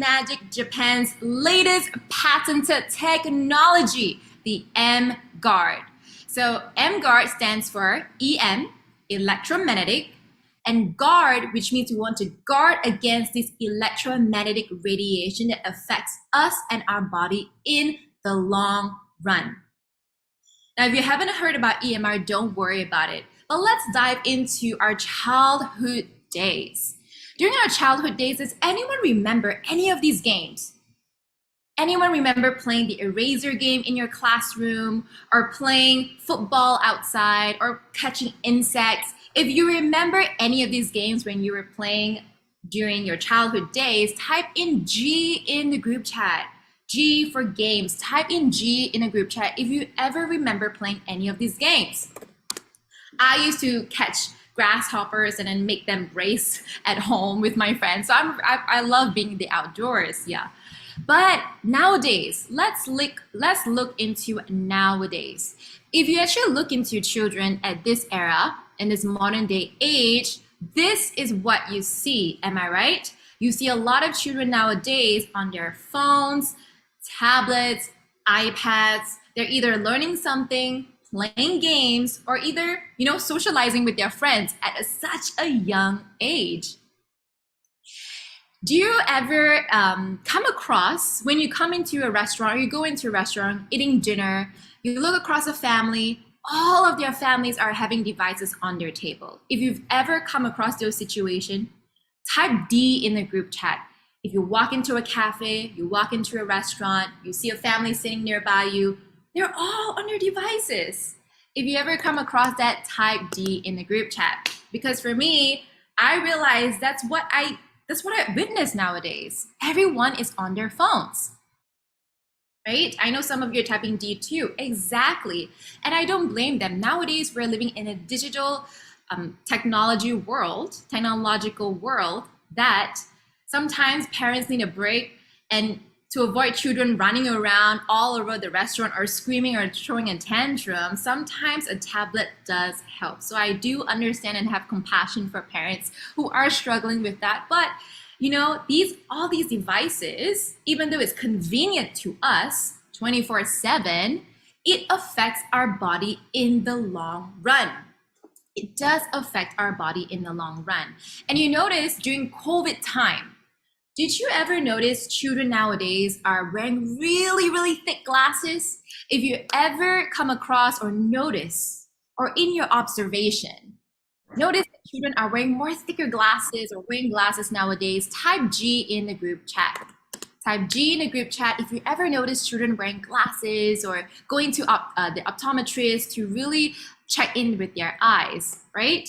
Magic Japan's latest patented technology, the emGuarde. So emGuarde stands for EM, electromagnetic, and guard, which means we want to guard against this electromagnetic radiation that affects us and our body in the long run. Now, if you haven't heard about EMR, don't worry about it. But let's dive into our childhood days. During our childhood days, does anyone remember any of these games? Anyone remember playing the eraser game in your classroom, or playing football outside, or catching insects? If you remember any of these games when you were playing during your childhood days, type in G in the group chat. G for games. Type in G in a group chat if you ever remember playing any of these games. I used to catch grasshoppers and then make them race at home with my friends. So I love being in the outdoors, yeah. But nowadays, let's look into nowadays. If you actually look into children at this era, in this modern day age, this is what you see, am I right? You see a lot of children nowadays on their phones, tablets, iPads. They're either learning something, playing games, or either, socializing with their friends at such a young age. Do you ever come across, when you come into a restaurant, or you go into a restaurant eating dinner, you look across a family, all of their families are having devices on their table. If you've ever come across those situations, type D in the group chat. If you walk into a cafe, you walk into a restaurant, you see a family sitting nearby you, they're all on their devices. If you ever come across that, type D in the group chat. Because for me, I realize that's what I witness nowadays. Everyone is on their phones. Right? I know some of you are typing D too. Exactly. And I don't blame them. Nowadays, we're living in a digital technological world that sometimes parents need a break, and to avoid children running around all over the restaurant or screaming or throwing a tantrum, sometimes a tablet does help. So I do understand and have compassion for parents who are struggling with that. But all these devices, even though it's convenient to us 24/7, it affects our body in the long run. It does affect our body in the long run. And you notice during COVID time, did you ever notice children nowadays are wearing really, really thick glasses? If you ever come across or notice, or in your observation, notice that children are wearing more thicker glasses or wearing glasses nowadays, type G in the group chat. Type G in the group chat if you ever notice children wearing glasses or going to the optometrist to really check in with their eyes, right?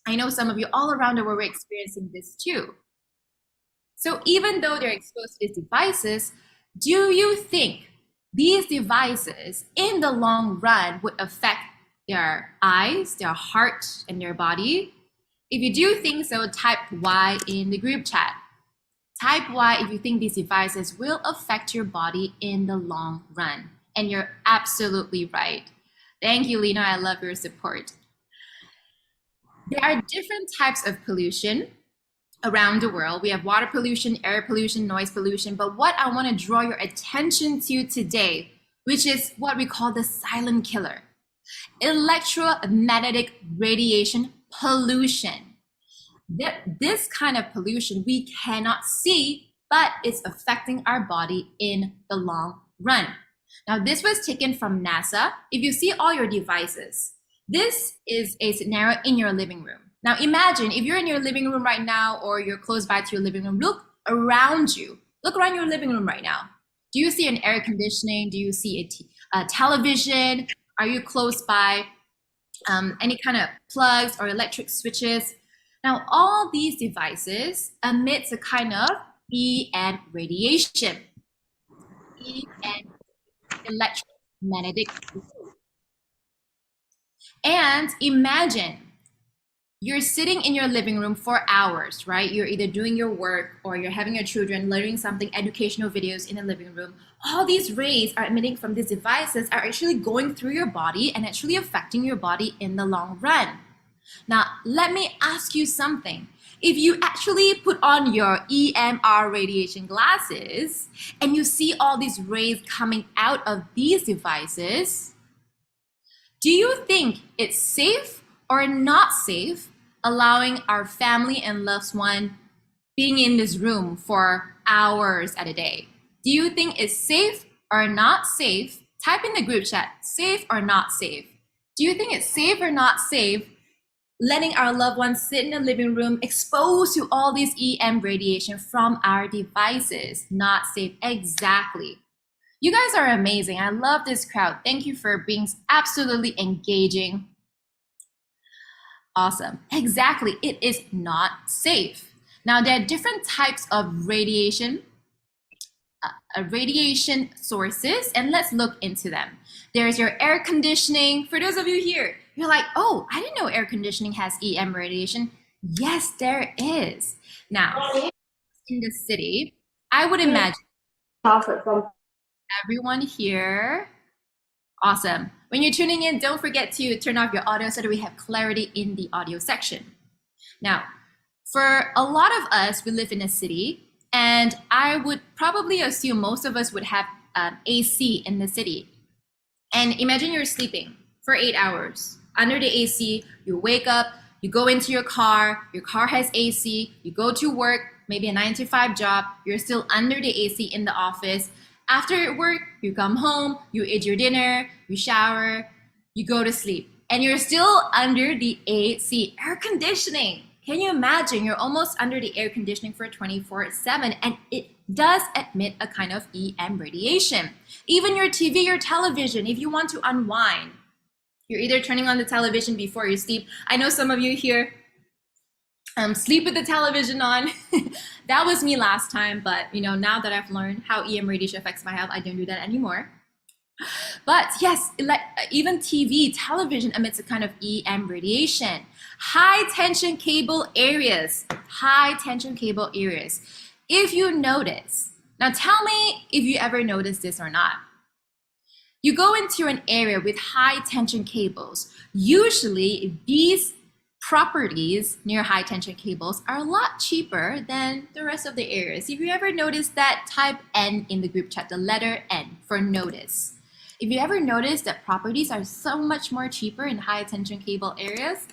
I know some of you all around the world are experiencing this too. So even though they're exposed to these devices, do you think these devices in the long run would affect their eyes, their heart, and their body? If you do think so, type Y in the group chat. Type Y if you think these devices will affect your body in the long run. And you're absolutely right. Thank you, Lena. I love your support. There are different types of pollution around the world. We have water pollution, air pollution, noise pollution. But what I want to draw your attention to today, which is what we call the silent killer, electromagnetic radiation pollution. This kind of pollution we cannot see, but it's affecting our body in the long run. Now, this was taken from NASA. If you see all your devices, this is a scenario in your living room. Now, imagine if you're in your living room right now, or you're close by to your living room, look around you. Look around your living room right now. Do you see an air conditioning? Do you see a television? Are you close by any kind of plugs or electric switches? Now, all these devices emit a kind of EM radiation, EM, electromagnetic. And imagine you're sitting in your living room for hours, right? You're either doing your work or you're having your children learning something, educational videos in the living room. All these rays are emitting from these devices are actually going through your body and actually affecting your body in the long run. Now, let me ask you something. If you actually put on your EMR radiation glasses and you see all these rays coming out of these devices, do you think it's safe or not safe allowing our family and loved one being in this room for hours at a day? Do you think it's safe or not safe? Type in the group chat, safe or not safe. Do you think it's safe or not safe letting our loved ones sit in the living room exposed to all this EM radiation from our devices? Not safe, exactly. You guys are amazing. I love this crowd. Thank you for being absolutely engaging. Awesome. Exactly. It is not safe. Now, there are different types of radiation sources, and let's look into them. There's your air conditioning. For those of you here, you're like, oh, I didn't know air conditioning has EM radiation. Yes, there is. Now, in the city, I would imagine everyone here. Awesome. When you're tuning in, don't forget to turn off your audio so that we have clarity in the audio section. Now, for a lot of us, we live in a city, and I would probably assume most of us would have AC in the city. And imagine you're sleeping for 8 hours under the AC. You wake up, you go into your car has AC, you go to work, maybe a 9-to-5 job, you're still under the AC in the office. After work, you come home, you eat your dinner, you shower, you go to sleep, and you're still under the AC, air conditioning. Can you imagine? You're almost under the air conditioning for 24/7, and it does emit a kind of EM radiation. Even your TV, your television, if you want to unwind, you're either turning on the television before you sleep. I know some of you here sleep with the television on. That was me last time, but now that I've learned how EM radiation affects my health, I don't do that anymore. But yes, even television emits a kind of EM radiation. High tension cable areas. If you notice, now tell me if you ever noticed this or not. You go into an area with high tension cables. Usually these properties near high tension cables are a lot cheaper than the rest of the areas. If you ever noticed that, type N in the group chat, the letter N for notice. If you ever notice that properties are so much more cheaper in high tension cable areas,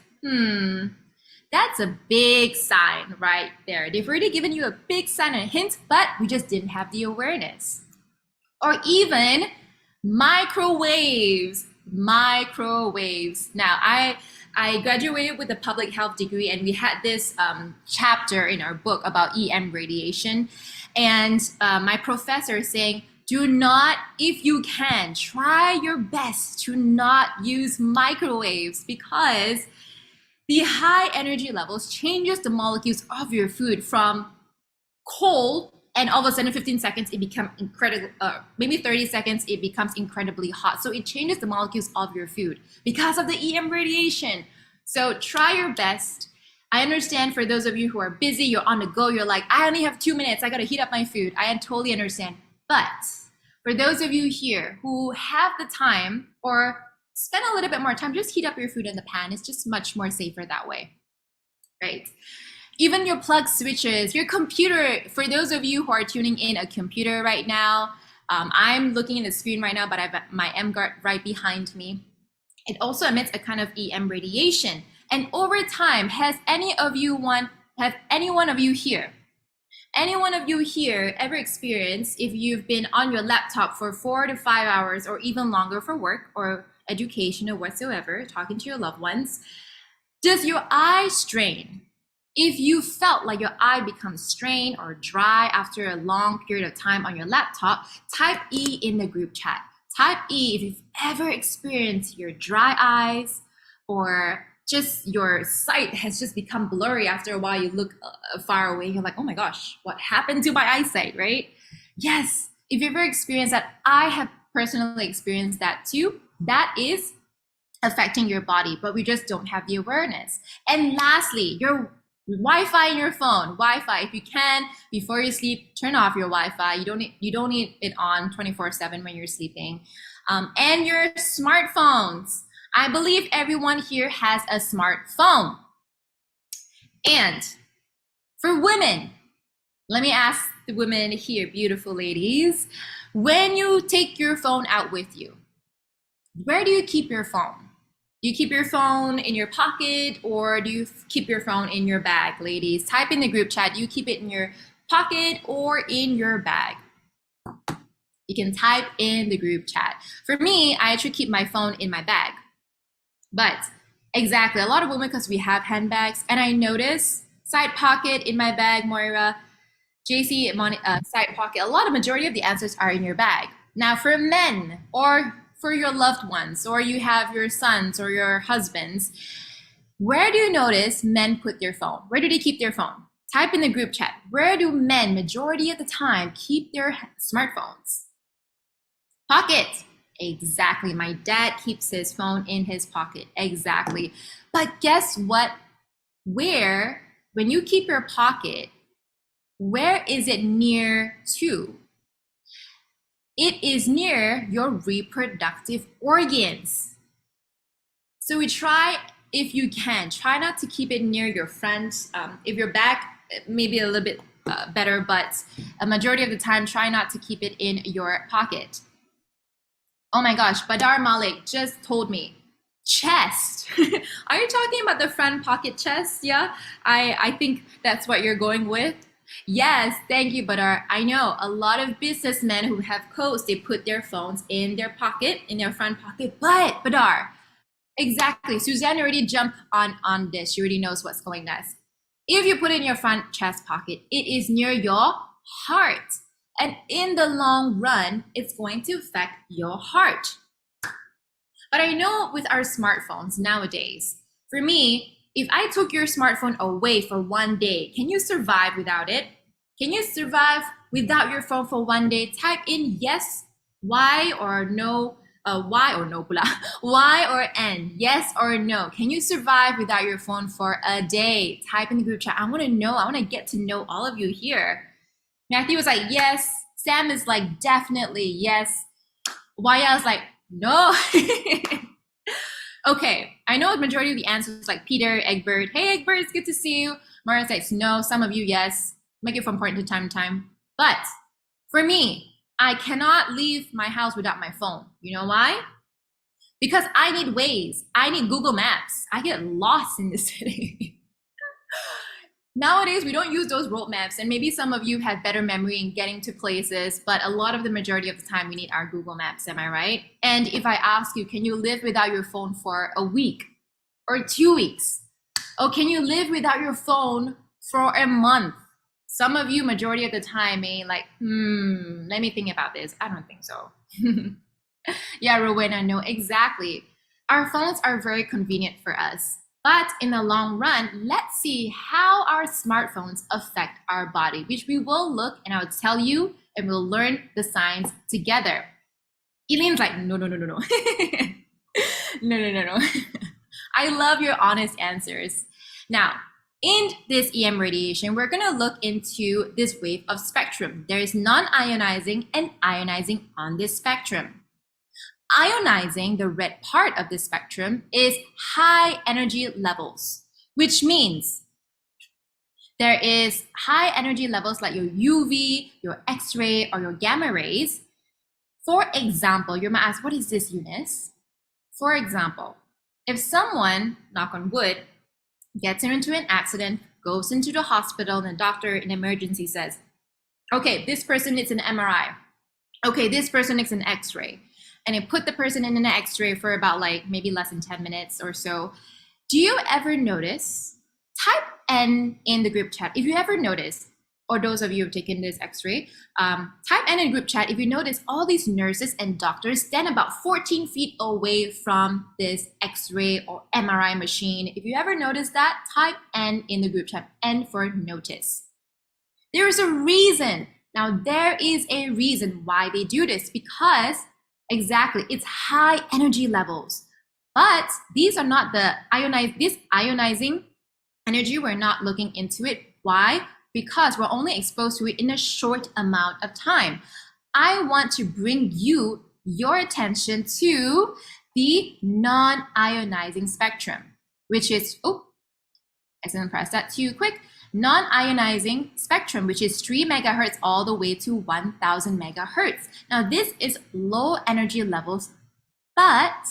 that's a big sign right there. They've already given you a big sign and a hint, but we just didn't have the awareness. Or even microwaves. Now, I graduated with a public health degree, and we had this chapter in our book about EM radiation. And my professor is saying, do not, if you can, try your best to not use microwaves, because the high energy levels changes the molecules of your food from cold, and all of a sudden 15 seconds it becomes incredible, maybe 30 seconds it becomes incredibly hot. So it changes the molecules of your food because of the EM radiation. So try your best. I understand for those of you who are busy, you're on the go, you're like, I only have 2 minutes, I gotta heat up my food. I totally understand. But for those of you here who have the time, or spend a little bit more time, just heat up your food in the pan. It's just much more safer that way, right? Even your plug switches, your computer, for those of you who are tuning in a computer right now, I'm looking at the screen right now, but I've got my emGuarde right behind me. It also emits a kind of EM radiation. And over time, has any one of you here ever experienced, if you've been on your laptop for 4 to 5 hours or even longer for work or education or whatsoever, talking to your loved ones, does your eye strain? If you felt like your eye becomes strained or dry after a long period of time on your laptop, type E in the group chat. Type E if you've ever experienced your dry eyes, or just your sight has just become blurry after a while. You look far away, you're like, oh my gosh, what happened to my eyesight, right? Yes, if you've ever experienced that, I have personally experienced that too. That is affecting your body, but we just don't have the awareness. And lastly, your Wi-Fi in your phone. Wi-Fi, if you can, before you sleep, turn off your Wi-Fi. You don't need it on 24/7 when you're sleeping. And your smartphones. I believe everyone here has a smartphone. And For women, let me ask the women here, beautiful ladies, when you take your phone out with you, where do you keep your phone? Do you keep your phone in your pocket or do you keep your phone in your bag, ladies? Type in the group chat, do you keep it in your pocket or in your bag? You can type in the group chat. For me, I actually keep my phone in my bag. But exactly, a lot of women, because we have handbags, and I notice side pocket in my bag, Moira, JC, side pocket, majority of the answers are in your bag. Now for men or for your loved ones, or you have your sons or your husbands, where do you notice men put their phone? Where do they keep their phone? Type in the group chat. Where do men, majority of the time, keep their smartphones? Pocket. Exactly. My dad keeps his phone in his pocket. Exactly. But guess what? Where, when you keep your pocket, where is it near to? It is near your reproductive organs. So we try, if you can, try not to keep it near your front. If your back, maybe a little bit better, but a majority of the time, try not to keep it in your pocket. Oh my gosh, Badar Malik just told me, chest. Are you talking about the front pocket chest? Yeah, I think that's what you're going with. Yes, thank you, Badar. I know a lot of businessmen who have coats, they put their phones in their pocket, in their front pocket. But Badar, exactly. Suzanne already jumped on this. She already knows what's going next. If you put it in your front chest pocket, it is near your heart. And in the long run, it's going to affect your heart. But I know with our smartphones nowadays, for me, if I took your smartphone away for one day, can you survive without it? Can you survive without your phone for one day? Type in yes, Y or no, Y or no pula, Y or N, yes or no. Can you survive without your phone for a day? Type in the group chat. I want to know, I want to get to know all of you here. Matthew was like, yes. Sam is like, definitely, yes. Waya is like, no. Okay, I know the majority of the answers like Peter, Egbert. Hey, Egbert, it's good to see you. Mara says no. Some of you, yes. Make it from point to time. But for me, I cannot leave my house without my phone. You know why? Because I need Waze. I need Google Maps. I get lost in the city. Nowadays, we don't use those road maps, and maybe some of you have better memory in getting to places, but a lot of the majority of the time, we need our Google Maps, am I right? And if I ask you, can you live without your phone for a week or 2 weeks? Or can you live without your phone for a month? Some of you, majority of the time, may like, let me think about this. I don't think so. Yeah, Rowena, no, exactly. Our phones are very convenient for us. But in the long run, let's see how our smartphones affect our body, which we will look and I'll tell you and we'll learn the science together. Eileen's like, no. No. I love your honest answers. Now, in this EM radiation, we're going to look into this wave of spectrum. There is non-ionizing and ionizing on this spectrum. Ionizing, the red part of the spectrum, is high energy levels, which means there is high energy levels like your UV, your X-ray, or your gamma rays. For example, you might ask, what is this, Eunice? For example, if someone, knock on wood, gets into an accident, goes into the hospital, and the doctor in emergency says, okay, this person needs an MRI. Okay, this person needs an X-ray. And it put the person in an X-ray for about like maybe less than 10 minutes or so. Do you ever notice, type N in the group chat, if you ever notice, or those of you who have taken this X-ray, type N in the group chat if you notice all these nurses and doctors stand about 14 feet away from this X-ray or MRI machine. If you ever notice that, type N in the group chat, N for notice. There is a reason. Now there is a reason why they do this, because exactly, it's high energy levels. But these are not the ionizing energy, we're not looking into it. Why? Because we're only exposed to it in a short amount of time. I want to bring you your attention to the non-ionizing spectrum, which is, oh, I didn't press that too quick. non-ionizing spectrum, which is 3 megahertz all the way to 1000 megahertz. Now, this is low energy levels, but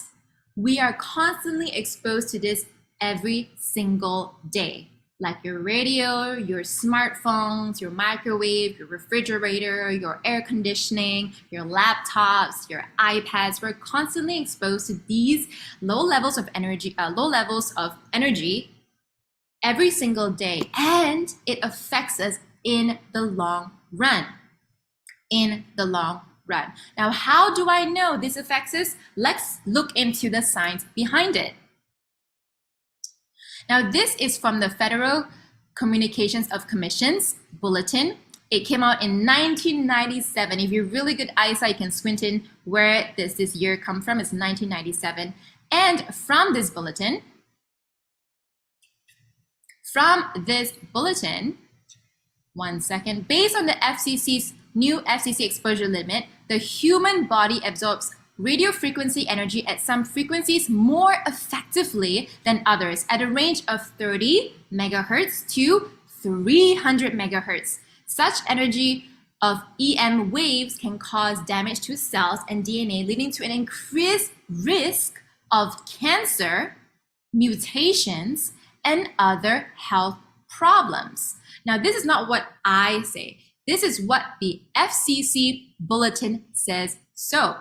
we are constantly exposed to this every single day. Like your radio, your smartphones, your microwave, your refrigerator, your air conditioning, your laptops, your iPads. We're constantly exposed to these low levels of energy every single day, and it affects us in the long run. Now, how do I know this affects us? Let's look into the science behind it. Now, this is from the Federal Communications of Commission's bulletin. It came out in 1997. If you're really good eyesight, you can squint in where this year come from. It's 1997. And from this bulletin, one second, based on the FCC's new FCC exposure limit, the human body absorbs radio frequency energy at some frequencies more effectively than others at a range of 30 megahertz to 300 megahertz. Such energy of EM waves can cause damage to cells and DNA, leading to an increased risk of cancer, mutations, and other health problems. Now, this is not what I say. This is what the FCC bulletin says so.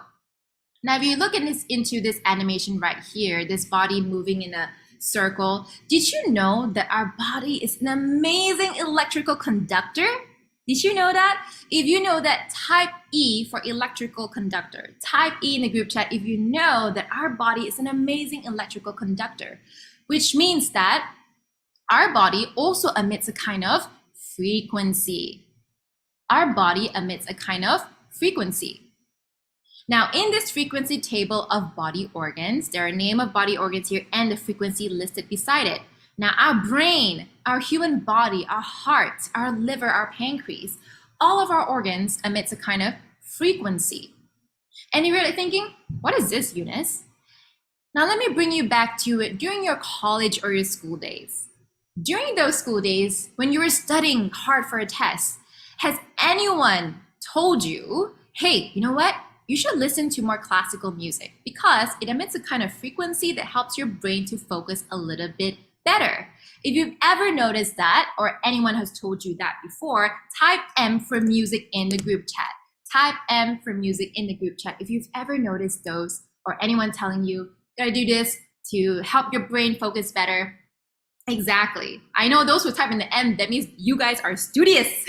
Now, if you look into this animation right here, this body moving in a circle, did you know that our body is an amazing electrical conductor? Did you know that? If you know that, type E for electrical conductor. Type E in the group chat if you know that our body is an amazing electrical conductor, which means that our body also emits a kind of frequency. Our body emits a kind of frequency. Now, in this frequency table of body organs, there are name of body organs here and the frequency listed beside it. Now, our brain, our human body, our heart, our liver, our pancreas, all of our organs emits a kind of frequency. And you're really thinking, what is this, Eunice? Now, let me bring you back to it during your college or your school days. During those school days, when you were studying hard for a test, has anyone told you, hey, you know what? You should listen to more classical music because it emits a kind of frequency that helps your brain to focus a little bit better. If you've ever noticed that, or anyone has told you that before, type M for music in the group chat. Type M for music in the group chat. If you've ever noticed those, or anyone telling you, gotta do this to help your brain focus better. Exactly. I know those who type in the M, that means you guys are studious.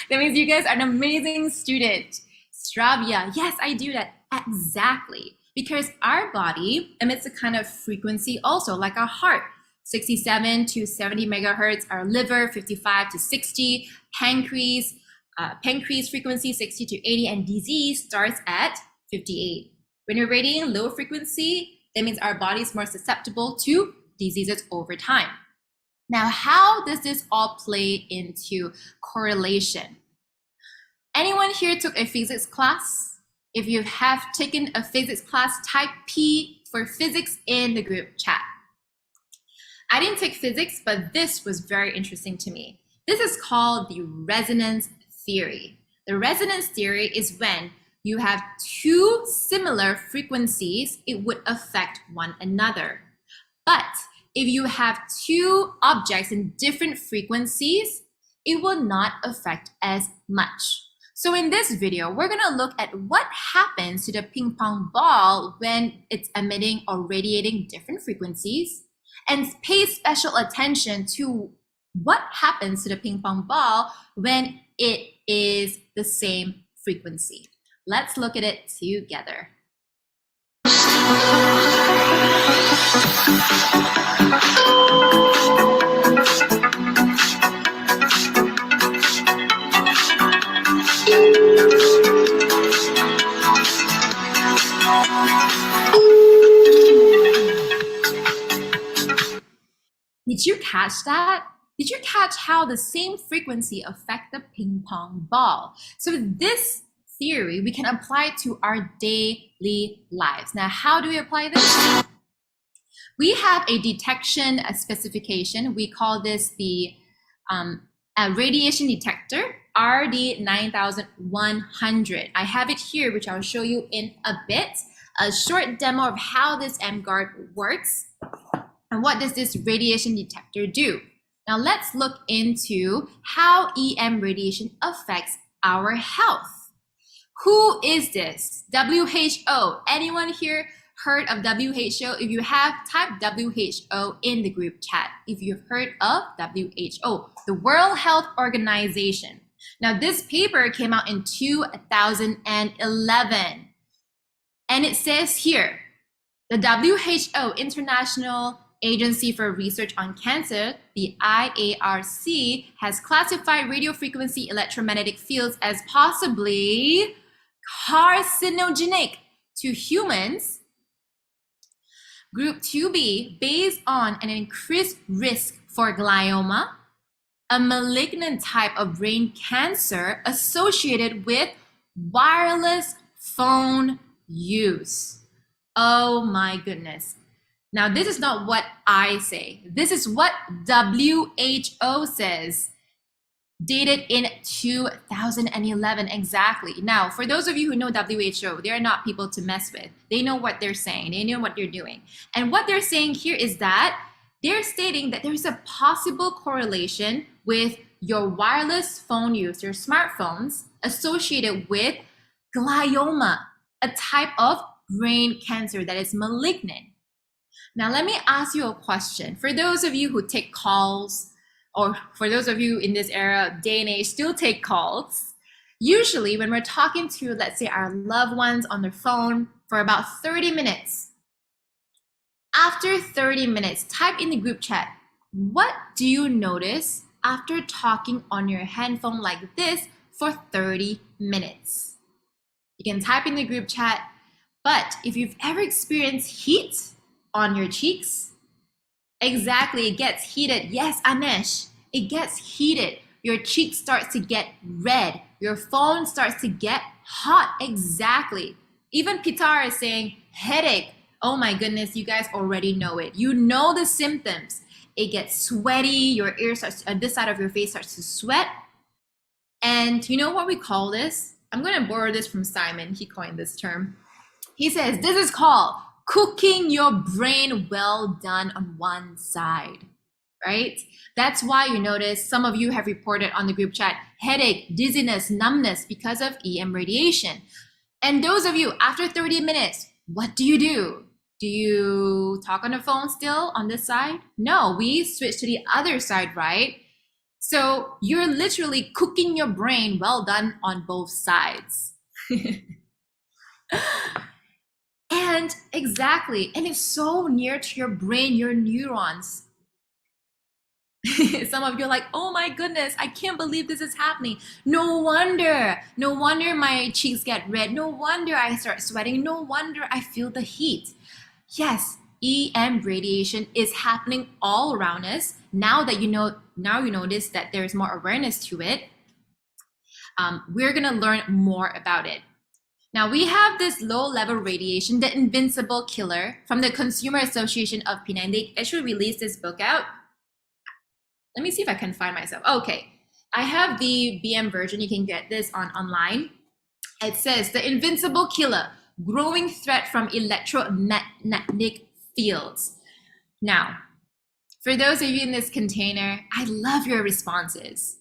That means you guys are an amazing student. Stravia, yes, I do that. Exactly. Because our body emits a kind of frequency also, like our heart, 67 to 70 megahertz, our liver, 55 to 60, pancreas frequency, 60 to 80, and disease starts at 58. When you're radiating low frequency, that means our body is more susceptible to diseases over time. Now, how does this all play into correlation? Anyone here took a physics class? If you have taken a physics class, type P for physics in the group chat. I didn't take physics, but this was very interesting to me. This is called the resonance theory. The resonance theory is when you have two similar frequencies, it would affect one another. But if you have two objects in different frequencies, it will not affect as much. So in this video, we're gonna look at what happens to the ping pong ball when it's emitting or radiating different frequencies, and pay special attention to what happens to the ping pong ball when it is the same frequency. Let's look at it together. Did you catch that? Did you catch how the same frequency affect the ping pong ball? So this theory, we can apply it to our daily lives. Now, how do we apply this? We have a detection specification. We call this the A radiation detector, RD9100. I have it here, which I'll show you in a bit. A short demo of how this emGuarde works and what does this radiation detector do. Now let's look into how EM radiation affects our health. Who is this? WHO. Anyone here heard of WHO? If you have, type WHO in the group chat. If you've heard of WHO, the World Health Organization. Now this paper came out in 2011. And it says here, the WHO, International Agency for Research on Cancer, the IARC, has classified radiofrequency electromagnetic fields as possibly carcinogenic to humans. Group 2B, based on an increased risk for glioma, a malignant type of brain cancer associated with wireless phone use. Oh my goodness. Now, this is not what I say. This is what WHO says, dated in 2011 exactly. Now, for those of you who know WHO, they're not people to mess with. They know what they're saying. They know what they're doing. And what they're saying here is that they're stating that there's a possible correlation with your wireless phone use, your smartphones, associated with glioma, a type of brain cancer that is malignant. Now, let me ask you a question. For those of you who take calls, or for those of you in this era, day and age, still take calls, usually when we're talking to, let's say, our loved ones on their phone for about 30 minutes, after 30 minutes, type in the group chat, what do you notice after talking on your handphone like this for 30 minutes? You can type in the group chat, but if you've ever experienced heat on your cheeks, exactly, it gets heated. Yes, Anesh, it gets heated. Your cheek starts to get red. Your phone starts to get hot. Exactly. Even Pitar is saying headache. Oh my goodness, you guys already know it. You know the symptoms. It gets sweaty. Your ear starts, this side of your face starts to sweat. And you know what we call this? I'm going to borrow this from Simon. He coined this term. He says, this is called cooking your brain well done on one side, right? That's why you notice some of you have reported on the group chat, headache, dizziness, numbness because of EM radiation. And those of you, after 30 minutes, what do? Do you talk on the phone still on this side? No, we switch to the other side, right? So you're literally cooking your brain well done on both sides. And exactly, and it's so near to your brain, your neurons. Some of you are like, oh my goodness, I can't believe this is happening. No wonder my cheeks get red. No wonder I start sweating. No wonder I feel the heat. Yes, EM radiation is happening all around us. Now you notice that there's more awareness to it. We're gonna learn more about it. Now we have this low-level radiation, the invincible killer, from the Consumer Association of Penang. They actually released this book out. Let me see if I can find myself. Okay, I have the BM version. You can get this online. It says, the invincible killer, growing threat from electromagnetic fields. Now, for those of you in this container, I love your responses.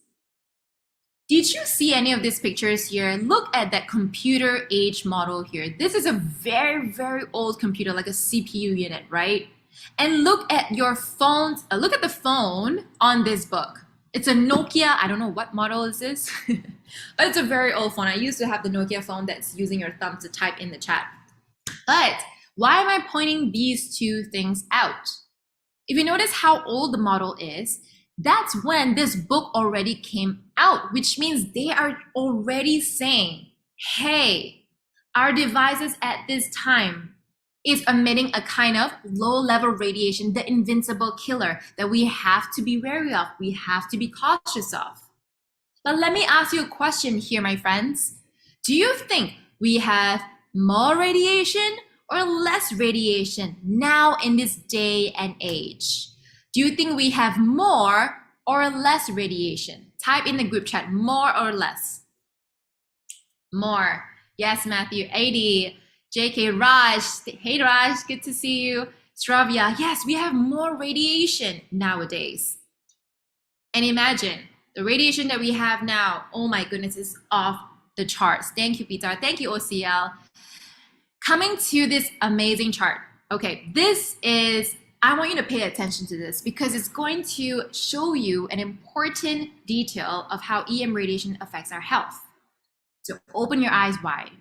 Did you see any of these pictures here? Look at that computer age model here. This is a very, very old computer, like a CPU unit, right? And look at your phones. Look at the phone on this book. It's a Nokia. I don't know what model is this, but it's a very old phone. I used to have the Nokia phone that's using your thumb to type in the chat. But why am I pointing these two things out? If you notice how old the model is, that's when this book already came out, which means they are already saying, hey, our devices at this time is emitting a kind of low-level radiation, the invincible killer that we have to be wary of, we have to be cautious of. But let me ask you a question here, my friends. Do you think we have more radiation or less radiation now in this day and age? Do you think we have more or less radiation? Type in the group chat, more or less. More. Yes, Matthew. 80. JK, Raj. Hey, Raj. Good to see you. Stravia. Yes, we have more radiation nowadays. And imagine the radiation that we have now. Oh my goodness, is off the charts. Thank you, Peter. Thank you, OCL. Coming to this amazing chart. Okay, this is, I want you to pay attention to this because it's going to show you an important detail of how EM radiation affects our health. So open your eyes wide.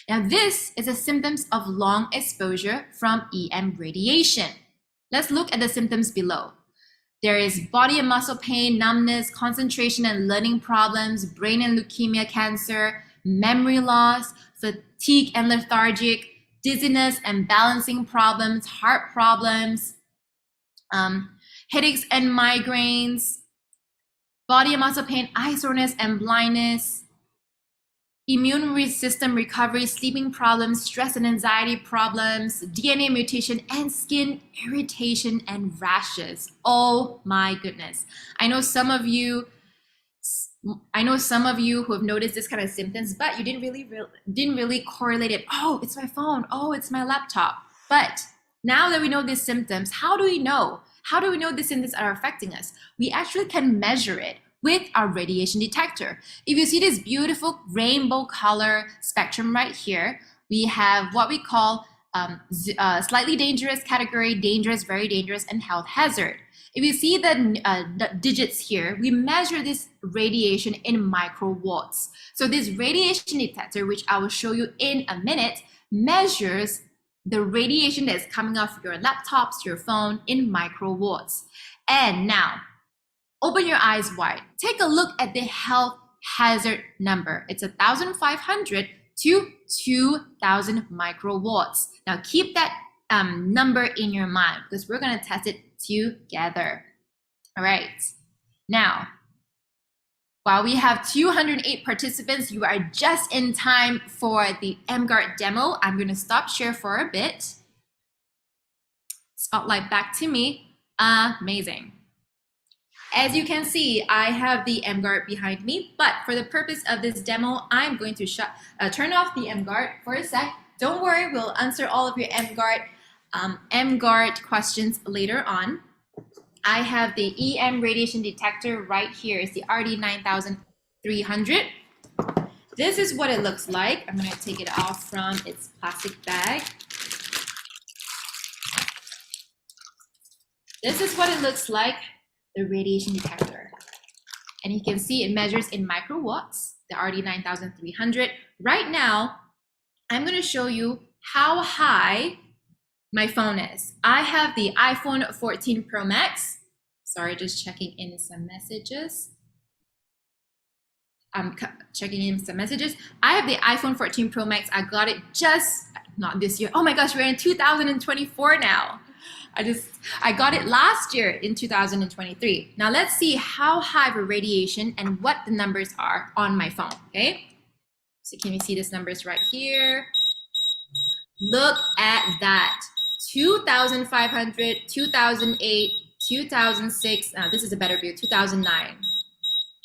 Now this is the symptoms of long exposure from EM radiation. Let's look at the symptoms below. There is body and muscle pain, numbness, concentration and learning problems, brain and leukemia cancer, memory loss, fatigue and lethargic, dizziness and balancing problems, heart problems, headaches and migraines, body and muscle pain, eye soreness and blindness, immune system recovery, sleeping problems, stress and anxiety problems, DNA mutation, and skin irritation and rashes. Oh my goodness. I know some of you who have noticed this kind of symptoms, but you didn't really correlate it. Oh, it's my phone. Oh, it's my laptop. But now that we know these symptoms, how do we know? How do we know these symptoms are affecting us? We actually can measure it with our radiation detector. If you see this beautiful rainbow color spectrum right here, we have what we call slightly dangerous category, dangerous, very dangerous, and health hazard. If you see the digits here, we measure this radiation in microwatts. So this radiation detector, which I will show you in a minute, measures the radiation that is coming off your laptops, your phone in microwatts. And now, open your eyes wide. Take a look at the health hazard number. It's 1,500 to 2,000 microwatts. Now keep that number in your mind because we're going to test it together. All right. Now, while we have 208 participants, you are just in time for the emGuarde demo. I'm going to stop share for a bit. Spotlight back to me. Amazing. As you can see, I have the emGuarde behind me, but for the purpose of this demo, I'm going to turn off the emGuarde for a sec. Don't worry, we'll answer all of your emGuarde questions later on. I have the EM radiation detector right here. It's the RD9300. This is what it looks like. I'm going to take it off from its plastic bag. This is what it looks like. The radiation detector. And you can see it measures in microwatts, the RD9300. Right now, I'm going to show you how high my phone is. I have the iPhone 14 Pro Max. Sorry, just checking in some messages. I'm checking in some messages. I have the iPhone 14 Pro Max. I got it just, not this year. Oh my gosh, we're in 2024 now. I got it last year in 2023. Now let's see how high the radiation and what the numbers are on my phone, okay? So can you see these numbers right here? Look at that. 2,500, 2008, 2006, this is a better view, 2009.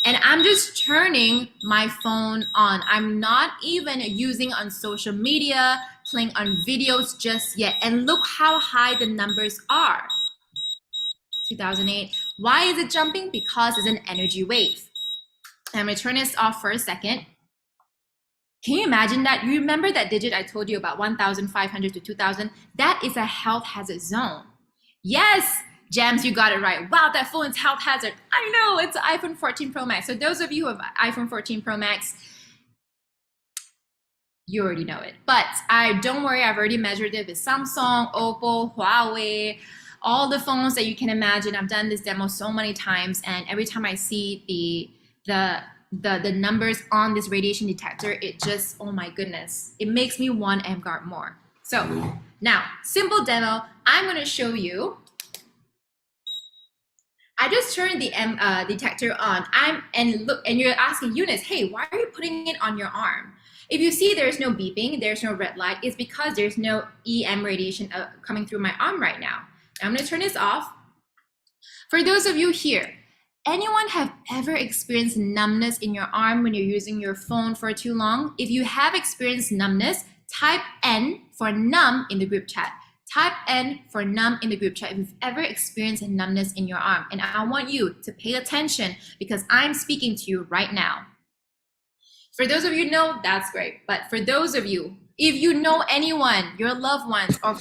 And I'm just turning my phone on. I'm not even using on social media, playing on videos just yet. And look how high the numbers are. 2008. Why is it jumping? Because it's an energy wave. I'm gonna turn this off for a second. Can you imagine that? You remember that digit I told you about 1,500 to 2,000? That is a health hazard zone. Yes, Jams, you got it right. Wow, that phone's health hazard. I know, it's an iPhone 14 Pro Max. So those of you who have iPhone 14 Pro Max, you already know it. But don't worry, I've already measured it with Samsung, Oppo, Huawei, all the phones that you can imagine. I've done this demo so many times, and every time I see the numbers on this radiation detector, it just, oh my goodness, it makes me want emGuarde more. So now, simple demo, I'm gonna show you. I just turned the detector on. And you're asking, Eunice, hey, why are you putting it on your arm? If you see there's no beeping, there's no red light, it's because there's no EM radiation coming through my arm right now. I'm gonna turn this off. For those of you here, Anyone have ever experienced numbness in your arm when you're using your phone for too long? If you have experienced numbness, type N for numb in the group chat. Type N for numb in the group chat if you've ever experienced numbness in your arm. And I want you to pay attention because I'm speaking to you right now. For those of you who know, that's great. But for those of you, if you know anyone, your loved ones or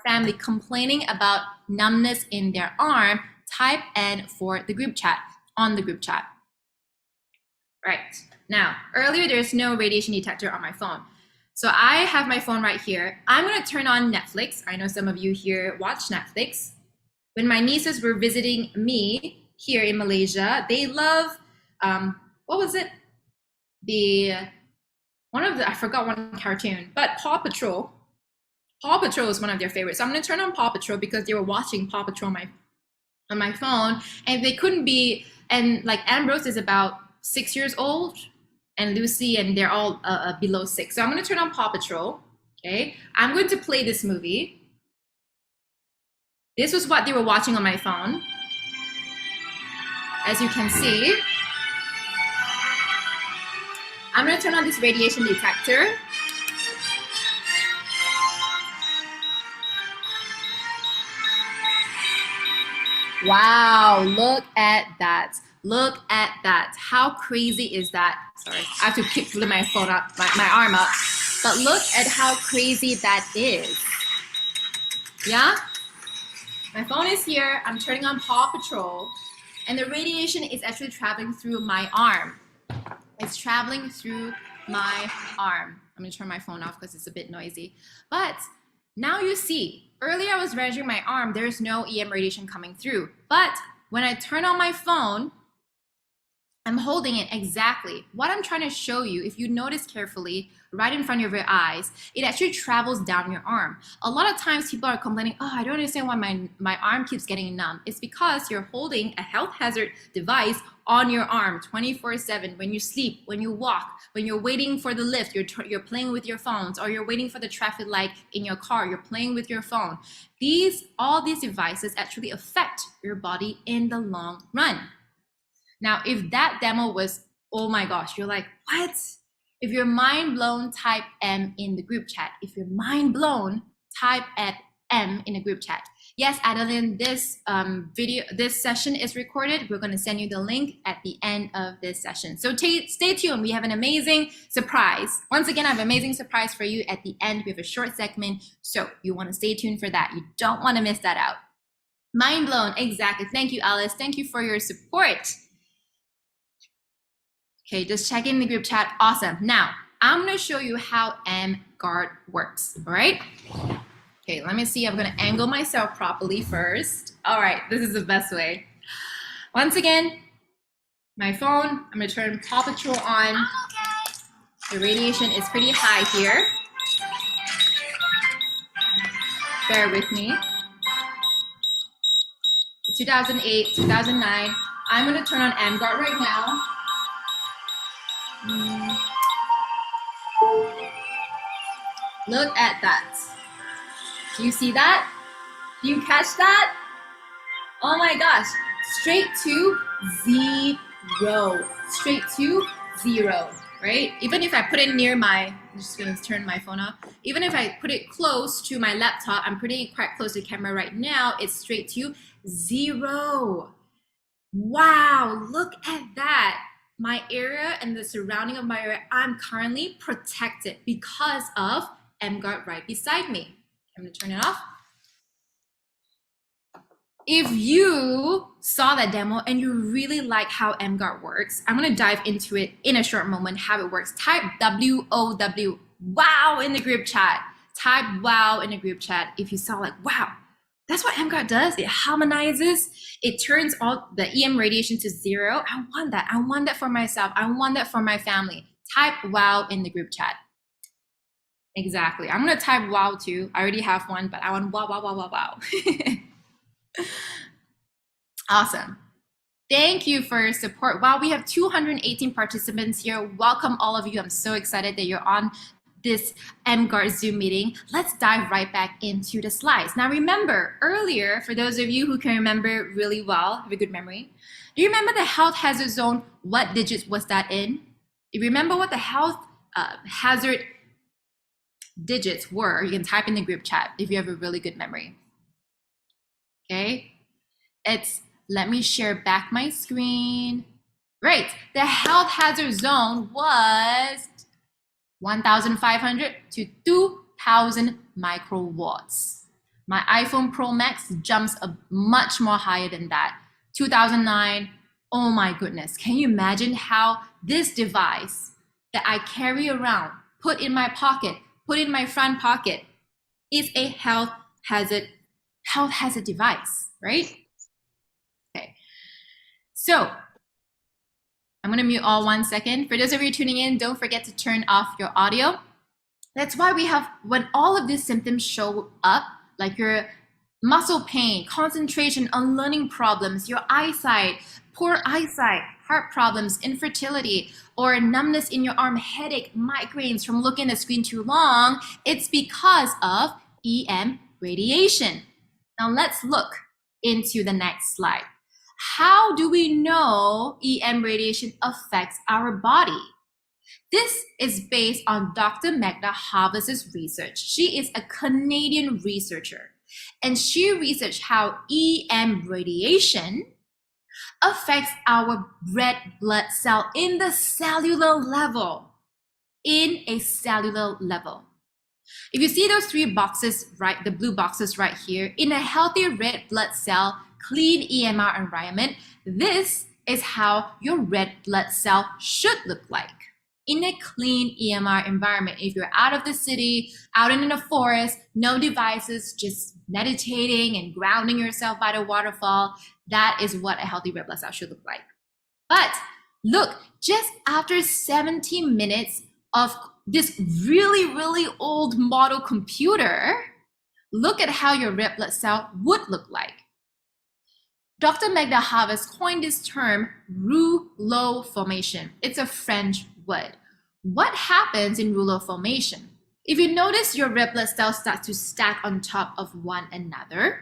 family complaining about numbness in their arm, type N for the group chat, on the group chat. Right. Now, earlier there's no radiation detector on my phone. So I have my phone right here. I'm going to turn on Netflix. I know some of you here watch Netflix. When my nieces were visiting me here in Malaysia, they love, what was it? I forgot one cartoon, but Paw Patrol. Paw Patrol is one of their favorites. So I'm going to turn on Paw Patrol because they were watching Paw Patrol on my phone, and they couldn't be, and like Ambrose is about 6 years old, and Lucy, and they're all below 6. So I'm going to turn on Paw Patrol. Okay, I'm going to play this movie. This was what they were watching on my phone. As you can see, I'm going to turn on this radiation detector. Wow, look at that. Look at that. How crazy is that? Sorry, I have to keep pulling my phone up, my arm up. But look at how crazy that is. Yeah? My phone is here. I'm turning on Paw Patrol. And the radiation is actually traveling through my arm. It's traveling through my arm. I'm going to turn my phone off because it's a bit noisy. But now you see, earlier I was measuring my arm. There's no EM radiation coming through. But when I turn on my phone, I'm holding it exactly. What I'm trying to show you, if you notice carefully, right in front of your eyes, it actually travels down your arm. A lot of times people are complaining, oh, I don't understand why my arm keeps getting numb. It's because you're holding a health hazard device on your arm 24/7 when you sleep, when you walk, when you're waiting for the lift, you're playing with your phones, or you're waiting for the traffic light in your car, you're playing with your phone. All these devices actually affect your body in the long run. Now, if that demo was, oh my gosh, you're like, what? If you're mind blown, type M in the group chat. If you're mind blown, type M in the group chat. Yes, Adeline, this session is recorded. We're going to send you the link at the end of this session. So stay tuned. We have an amazing surprise. Once again, I have an amazing surprise for you at the end. We have a short segment, so you want to stay tuned for that. You don't want to miss that out. Mind blown, exactly. Thank you, Alice. Thank you for your support. Okay, just check in the group chat. Awesome. Now, I'm going to show you how emGuarde works, all right? Okay, let me see. I'm going to angle myself properly first. All right, this is the best way. Once again, my phone, I'm going to turn Paw Patrol on. The radiation is pretty high here. Bear with me. It's 2008, 2009. I'm going to turn on emGuarde right now. Look at that. Do you see that? Do you catch that? Oh my gosh. Straight to 0. Straight to 0, right? Even if I put it near I'm just going to turn my phone off. Even if I put it close to my laptop, I'm putting it quite close to the camera right now, it's straight to 0. Wow, look at that. My area and the surrounding of my area, I'm currently protected because of emGuarde right beside me. I'm going to turn it off. If you saw that demo and you really like how emGuarde works, I'm going to dive into it in a short moment, how it works. Type WOW, wow, in the group chat. Type wow in the group chat if you saw like, wow, that's what emGuarde does. It harmonizes. It turns all the EM radiation to 0. I want that. I want that for myself. I want that for my family. Type wow in the group chat. Exactly. I'm going to type wow too. I already have one, but I want wow, wow, wow, wow, wow. Awesome. Thank you for your support. Wow, we have 218 participants here. Welcome all of you. I'm so excited that you're on this emGuarde Zoom meeting, let's dive right back into the slides. Now remember, earlier, for those of you who can remember really well, have a good memory, do you remember the health hazard zone? What digits was that in? If you remember what the health hazard digits were, you can type in the group chat if you have a really good memory. Okay, let me share back my screen. Great, the health hazard zone was 1,500 to 2,000 microwatts. My iPhone Pro Max jumps much more higher than that. 2009, oh my goodness. Can you imagine how this device that I carry around, put in my pocket, put in my front pocket, is a health hazard device, right? Okay, so I'm gonna mute all 1 second. For those of you tuning in, don't forget to turn off your audio. That's why we have, when all of these symptoms show up, like your muscle pain, concentration, unlearning problems, your eyesight, poor eyesight, heart problems, infertility, or numbness in your arm, headache, migraines from looking at the screen too long, it's because of EM radiation. Now let's look into the next slide. How do we know EM radiation affects our body? This is based on Dr. Magda Havas's research. She is a Canadian researcher, and she researched how EM radiation affects our red blood cell in the cellular level. In a cellular level. If you see those three boxes, right, the blue boxes right here, in a healthy red blood cell, clean EMR environment, this is how your red blood cell should look like. In a clean EMR environment, if you're out of the city, out in the forest, no devices, just meditating and grounding yourself by the waterfall, that is what a healthy red blood cell should look like. But look, just after 70 minutes of this really, really old model computer, look at how your red blood cell would look like. Dr. Magda Havas coined this term rouleau formation. It's a French word. What happens in rouleau formation? If you notice your red blood cells start to stack on top of one another,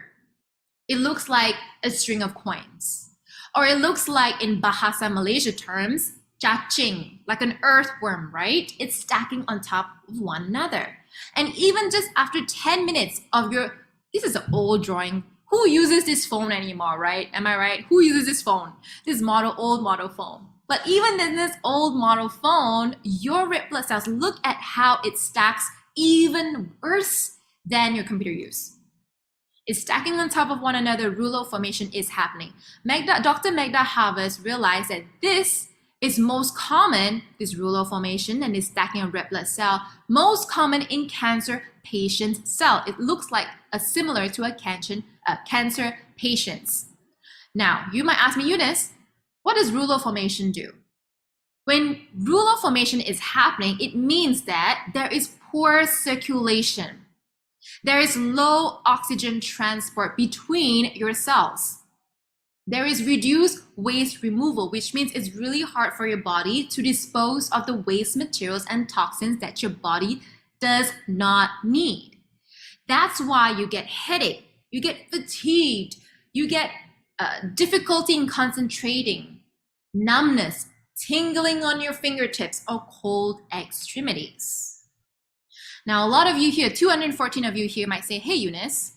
it looks like a string of coins. Or it looks like, in Bahasa Malaysia terms, cacing, like an earthworm, right? It's stacking on top of one another. And even just after 10 minutes of this is an old drawing. Who uses this phone anymore, right? Am I right? Who uses this phone? This old model phone. But even in this old model phone, your red blood cells, look at how it stacks even worse than your computer use. It's stacking on top of one another. Rouleau formation is happening. Dr. Magda Havas realized that this is most common, this rouleau formation and this stacking of red blood cell, most common in cancer patient cell. It looks like similar to a cancer patients. Now, you might ask me, Eunice, what does rouleau formation do? When rouleau formation is happening, it means that there is poor circulation. There is low oxygen transport between your cells. There is reduced waste removal, which means it's really hard for your body to dispose of the waste materials and toxins that your body does not need. That's why you get headache, you get fatigued, you get difficulty in concentrating, numbness, tingling on your fingertips, or cold extremities. Now, a lot of you here, 214 of you here might say, hey, Eunice.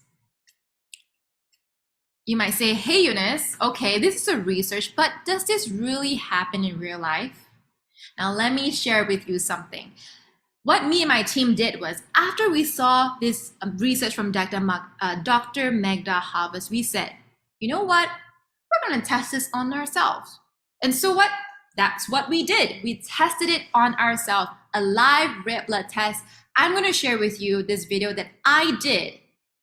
You might say, hey, Eunice, okay, this is a research, but does this really happen in real life? Now, let me share with you something. What me and my team did was, after we saw this research from Dr. Magda Havas, we said, you know what? We're going to test this on ourselves. And so what? That's what we did. We tested it on ourselves, a live red blood test. I'm going to share with you this video that I did.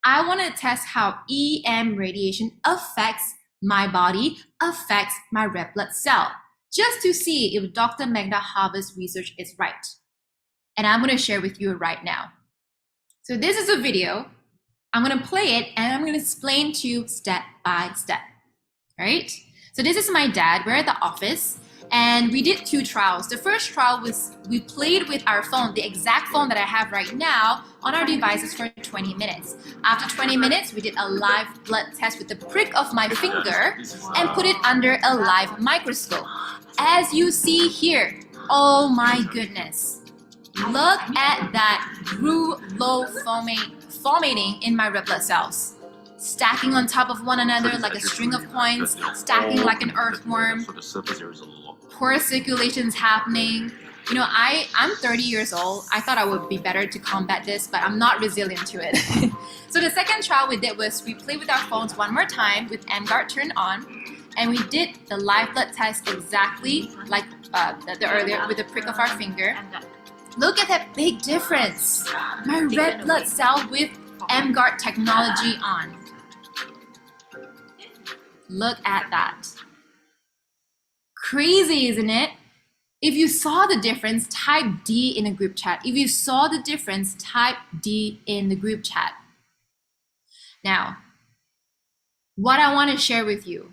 I want to test how EM radiation affects my body, affects my red blood cell, just to see if Dr. Magda Havas' research is right. And I'm going to share with you right now. So this is a video. I'm going to play it and I'm going to explain to you step by step, right? So this is my dad. We're at the office. And we did 2 trials. The first trial was we played with our phone, the exact phone that I have right now, on our devices for 20 minutes. After 20 minutes, we did a live blood test with the prick of my finger and put it under a live microscope. As you see here, oh my goodness. Look at that blue low formatting in my red blood cells. Stacking on top of one another like a string of coins, stacking like an earthworm. Poor circulation's happening. You know, I'm 30 years old. I thought I would be better to combat this, but I'm not resilient to it. So the second trial we did was we played with our phones one more time with emGuarde turned on, and we did the live blood test exactly like the earlier with the prick of our finger. Look at that big difference. My red blood cell with emGuarde technology on. Look at that. Crazy, isn't it? If you saw the difference, type D in the group chat. If you saw the difference, type D in the group chat. Now, what I want to share with you,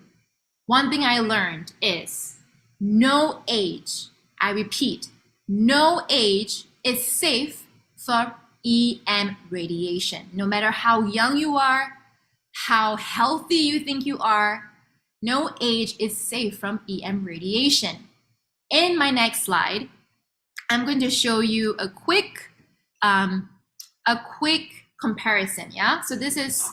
one thing I learned is no age, I repeat, no age is safe for EM radiation. No matter how young you are, how healthy you think you are, no age is safe from EM radiation. In my next slide, I'm going to show you a quick comparison. Yeah, so this is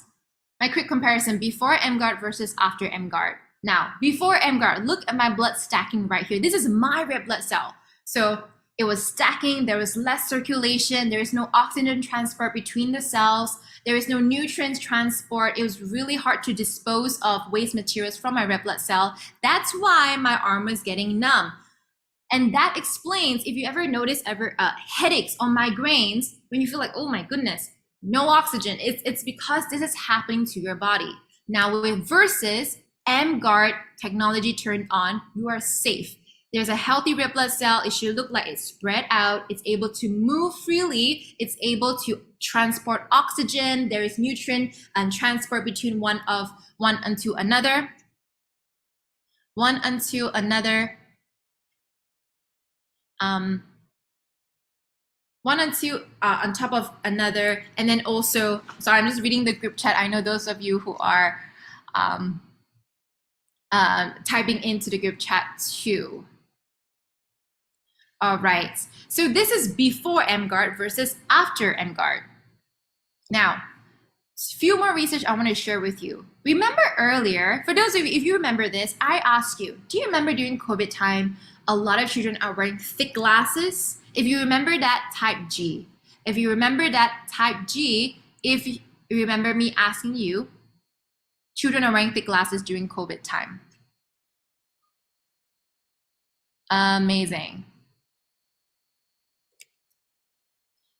my quick comparison before emGuarde versus after emGuarde. Now, before emGuarde, look at my blood stacking right here. This is my red blood cell. So it was stacking, there was less circulation, there is no oxygen transport between the cells, there is no nutrients transport. It was really hard to dispose of waste materials from my red blood cell. That's why my arm was getting numb. And that explains, if you ever notice headaches or migraines, when you feel like, oh my goodness, no oxygen, it's because this is happening to your body. Now with versus emGuarde technology turned on, you are safe. There's a healthy red blood cell. It should look like it's spread out. It's able to move freely. It's able to transport oxygen. There is nutrient and transport between one unto another. On top of another, and then also, sorry, I'm just reading the group chat. I know those of you who are typing into the group chat too. All right, so this is before emGuarde versus after emGuarde. Now, a few more research I want to share with you. Remember earlier, for those of you, if you remember this, I asked you, do you remember during COVID time, a lot of children are wearing thick glasses? If you remember that, type G. If you remember that, type G. If you remember me asking you, children are wearing thick glasses during COVID time. Amazing.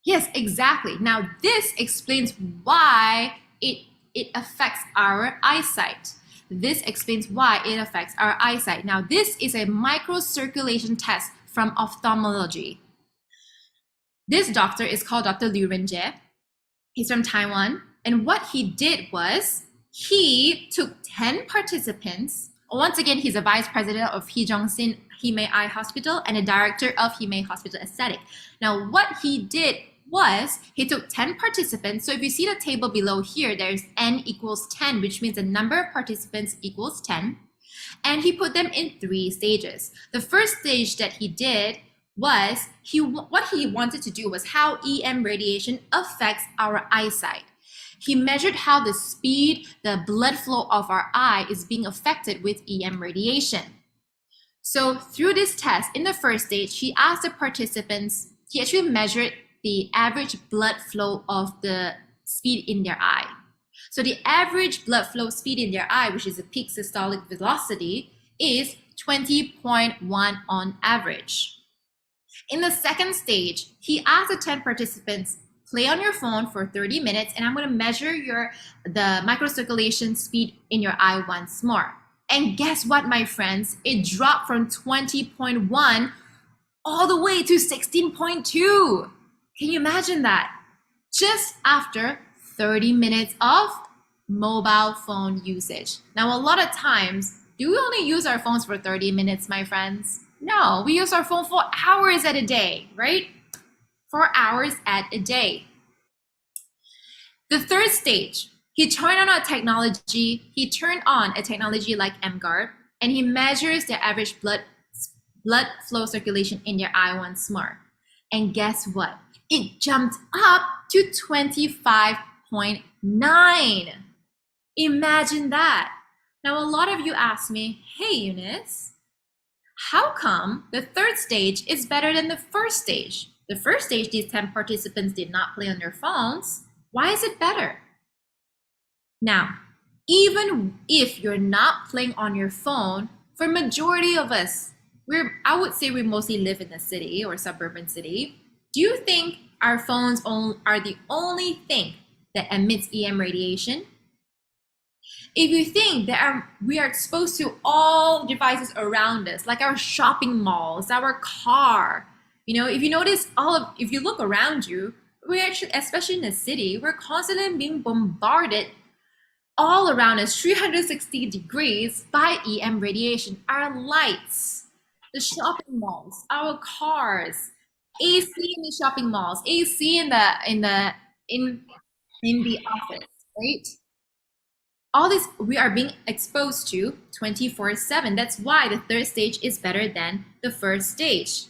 Yes, exactly. Now this explains why it affects our eyesight. This explains why it affects our eyesight. Now this is a microcirculation test from ophthalmology. This doctor is called Dr. Liu Renjie. He's from Taiwan. And what he did was he took 10 participants. Once again, he's a vice president of Hee-Jong-sin Hime Eye Hospital and a director of Hime Hospital Aesthetic. Now, what he did was he took 10 participants. So if you see the table below here, there's n equals 10, which means the number of participants equals 10. And he put them in 3 stages. The first stage that he did was what he wanted to do was how EM radiation affects our eyesight. He measured how the speed, the blood flow of our eye is being affected with EM radiation. So through this test, in the first stage, he asked the participants, he actually measured the average blood flow of the speed in their eye. So the average blood flow speed in their eye, which is the peak systolic velocity, is 20.1 on average. In the second stage, he asked the 10 participants, play on your phone for 30 minutes, and I'm going to measure the microcirculation speed in your eye once more. And guess what, my friends? It dropped from 20.1 all the way to 16.2. Can you imagine that? Just after 30 minutes of mobile phone usage. Now, a lot of times, do we only use our phones for 30 minutes, my friends? No, we use our phone for hours at a day, right? 4 hours at a day. The third stage, he turned on a technology like emGuarde, and he measures the average blood flow circulation in your eye once more. And guess what? It jumped up to 25.9. Imagine that. Now, a lot of you ask me, hey, Eunice, how come the third stage is better than the first stage? The first stage, these 10 participants did not play on their phones. Why is it better? Now, even if you're not playing on your phone, for majority of us, I would say we mostly live in a city or suburban city. Do you think our phones are the only thing that emits EM radiation? If you think that we are exposed to all devices around us, like our shopping malls, our car, if you notice if you look around you, we actually, especially in the city, we're constantly being bombarded all around us 360 degrees by EM radiation. Our lights, the shopping malls, our cars, AC in the shopping malls, AC in the office, right? All this we are being exposed to 24/7. That's why the third stage is better than the first stage.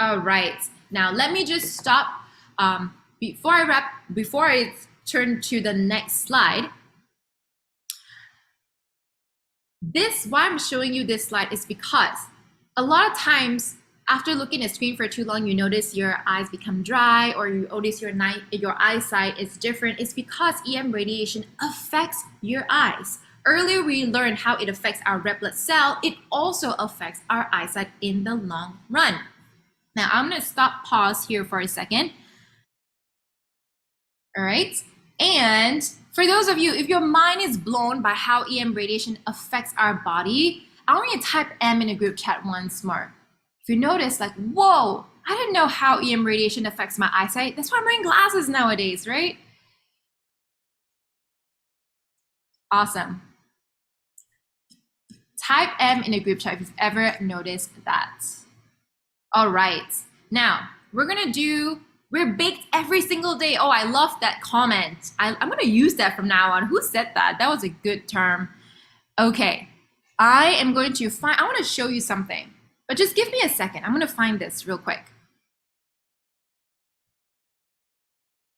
All right, now let me just stop before I turn to the next slide. Why I'm showing you this slide is because a lot of times after looking at the screen for too long, you notice your eyes become dry, or you notice your eyesight is different. It's because EM radiation affects your eyes. Earlier, we learned how it affects our red blood cell. It also affects our eyesight in the long run. Now, I'm going to pause here for a second. All right. And for those of you, if your mind is blown by how EM radiation affects our body, I want you to type M in a group chat once more. If you notice, like, whoa, I didn't know how EM radiation affects my eyesight. That's why I'm wearing glasses nowadays, right? Awesome. Type M in a group chat if you've ever noticed that. All right. Now, we're baked every single day. Oh, I love that comment. I'm going to use that from now on. Who said that? That was a good term. Okay. I want to show you something. But just give me a second. I'm going to find this real quick.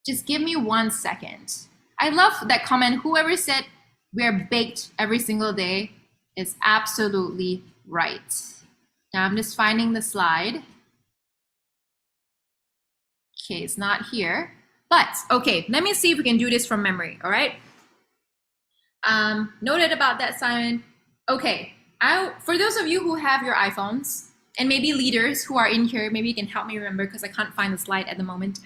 Just give me 1 second. I love that comment. Whoever said we're baked every single day is absolutely right. Now I'm just finding the slide. Okay, it's not here. But, okay, let me see if we can do this from memory, all right? Noted about that, Simon. Okay, for those of you who have your iPhones, and maybe leaders who are in here, maybe you can help me remember because I can't find the slide at the moment.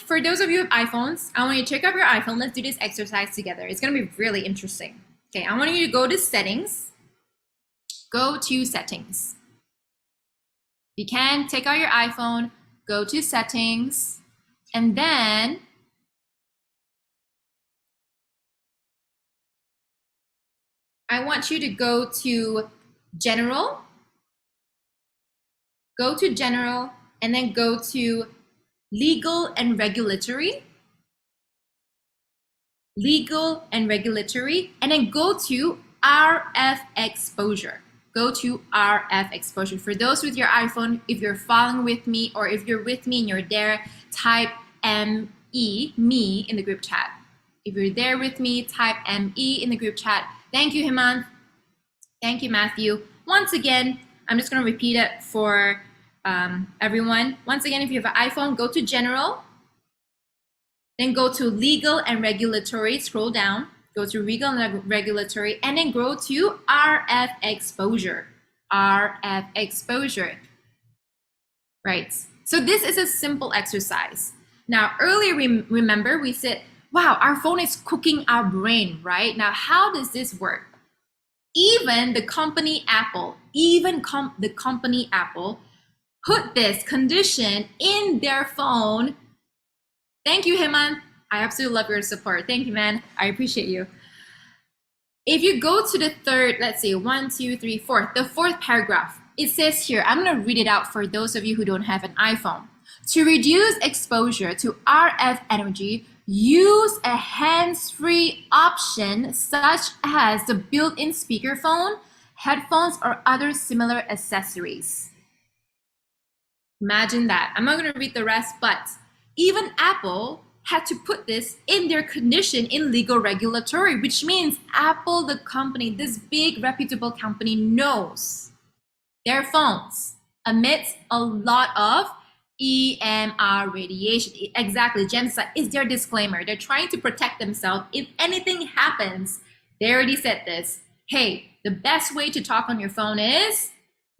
For those of you with iPhones, I want you to check out your iPhone. Let's do this exercise together. It's going to be really interesting. Okay, I want you to go to settings. Go to settings. If you can, take out your iPhone, go to settings, and then I want you to go to general, and then go to legal and regulatory, and then go to RF exposure. Go to RF exposure. For those with your iPhone, if you're following with me, or if you're with me and you're there, type me in the group chat. If you're there with me, type ME in the group chat. Thank you, Hemant. Thank you, Matthew. Once again, I'm just going to repeat it for everyone. Once again, if you have an iPhone, go to general, then go to legal and regulatory, scroll down, go to legal and regulatory, and then go to RF exposure. RF exposure. Right. So this is a simple exercise. Now, earlier, remember, we said, wow, our phone is cooking our brain, right? Now, how does this work? Even the company Apple, put this condition in their phone. Thank you, Hemant. I absolutely love your support. Thank you, man. I appreciate you. If you go to the third, let's say 1, 2, 3, 4, the fourth paragraph, it says here, I'm going to read it out for those of you who don't have an iPhone. To reduce exposure to RF energy, use a hands-free option such as the built-in speakerphone, headphones, or other similar accessories. Imagine that. I'm not going to read the rest, but even Apple had to put this in their condition in legal regulatory, which means Apple, the company, this big reputable company, knows their phones emit a lot of EMR radiation. Exactly, Jen said, is their disclaimer. They're trying to protect themselves. If anything happens, they already said this. Hey, the best way to talk on your phone is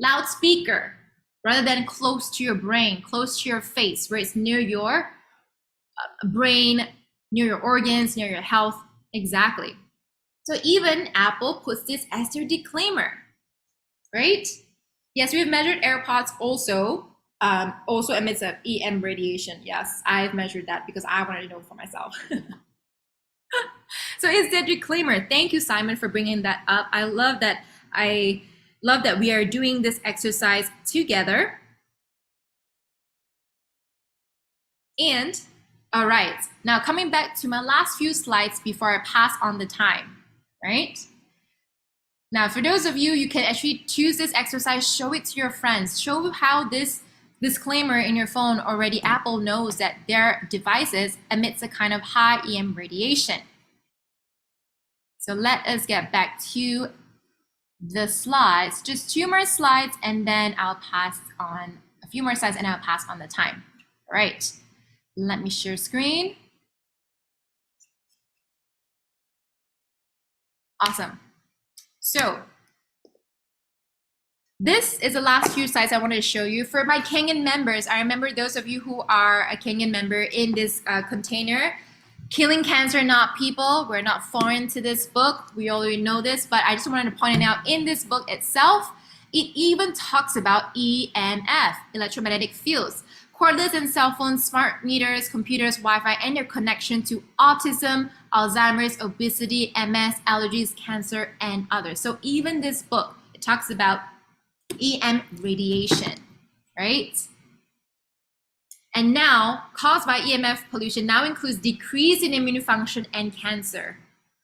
loudspeaker, rather than close to your brain, close to your face, where it's near your brain, near your organs, near your health. Exactly. So even Apple puts this as their disclaimer, right? Yes, we've measured AirPods also emits a EM radiation. Yes, I've measured that because I wanted to know for myself. So it's the disclaimer. Thank you, Simon, for bringing that up. I love that we are doing this exercise together. And all right, now coming back to my last few slides before I pass on the time, right? Now, for those of you, you can actually choose this exercise, show it to your friends, show how this disclaimer in your phone already, Apple knows that their devices emits a kind of high EM radiation. So let us get back to the slides, just 2 more slides, and then I'll pass on a few more slides and I'll pass on the time. All right, let me share screen. Awesome. So this is the last few slides I wanted to show you. For my Kenyan members, I remember those of you who are a Kenyan member in this container, Killing Cancer, Not People. We're not foreign to this book. We already know this, but I just wanted to point it out in this book itself. It even talks about EMF, electromagnetic fields, cordless and cell phones, smart meters, computers, Wi-Fi, and their connection to autism, Alzheimer's, obesity, MS, allergies, cancer, and others. So even this book, it talks about EM radiation, right? And now, caused by EMF pollution now includes decrease in immune function and cancer.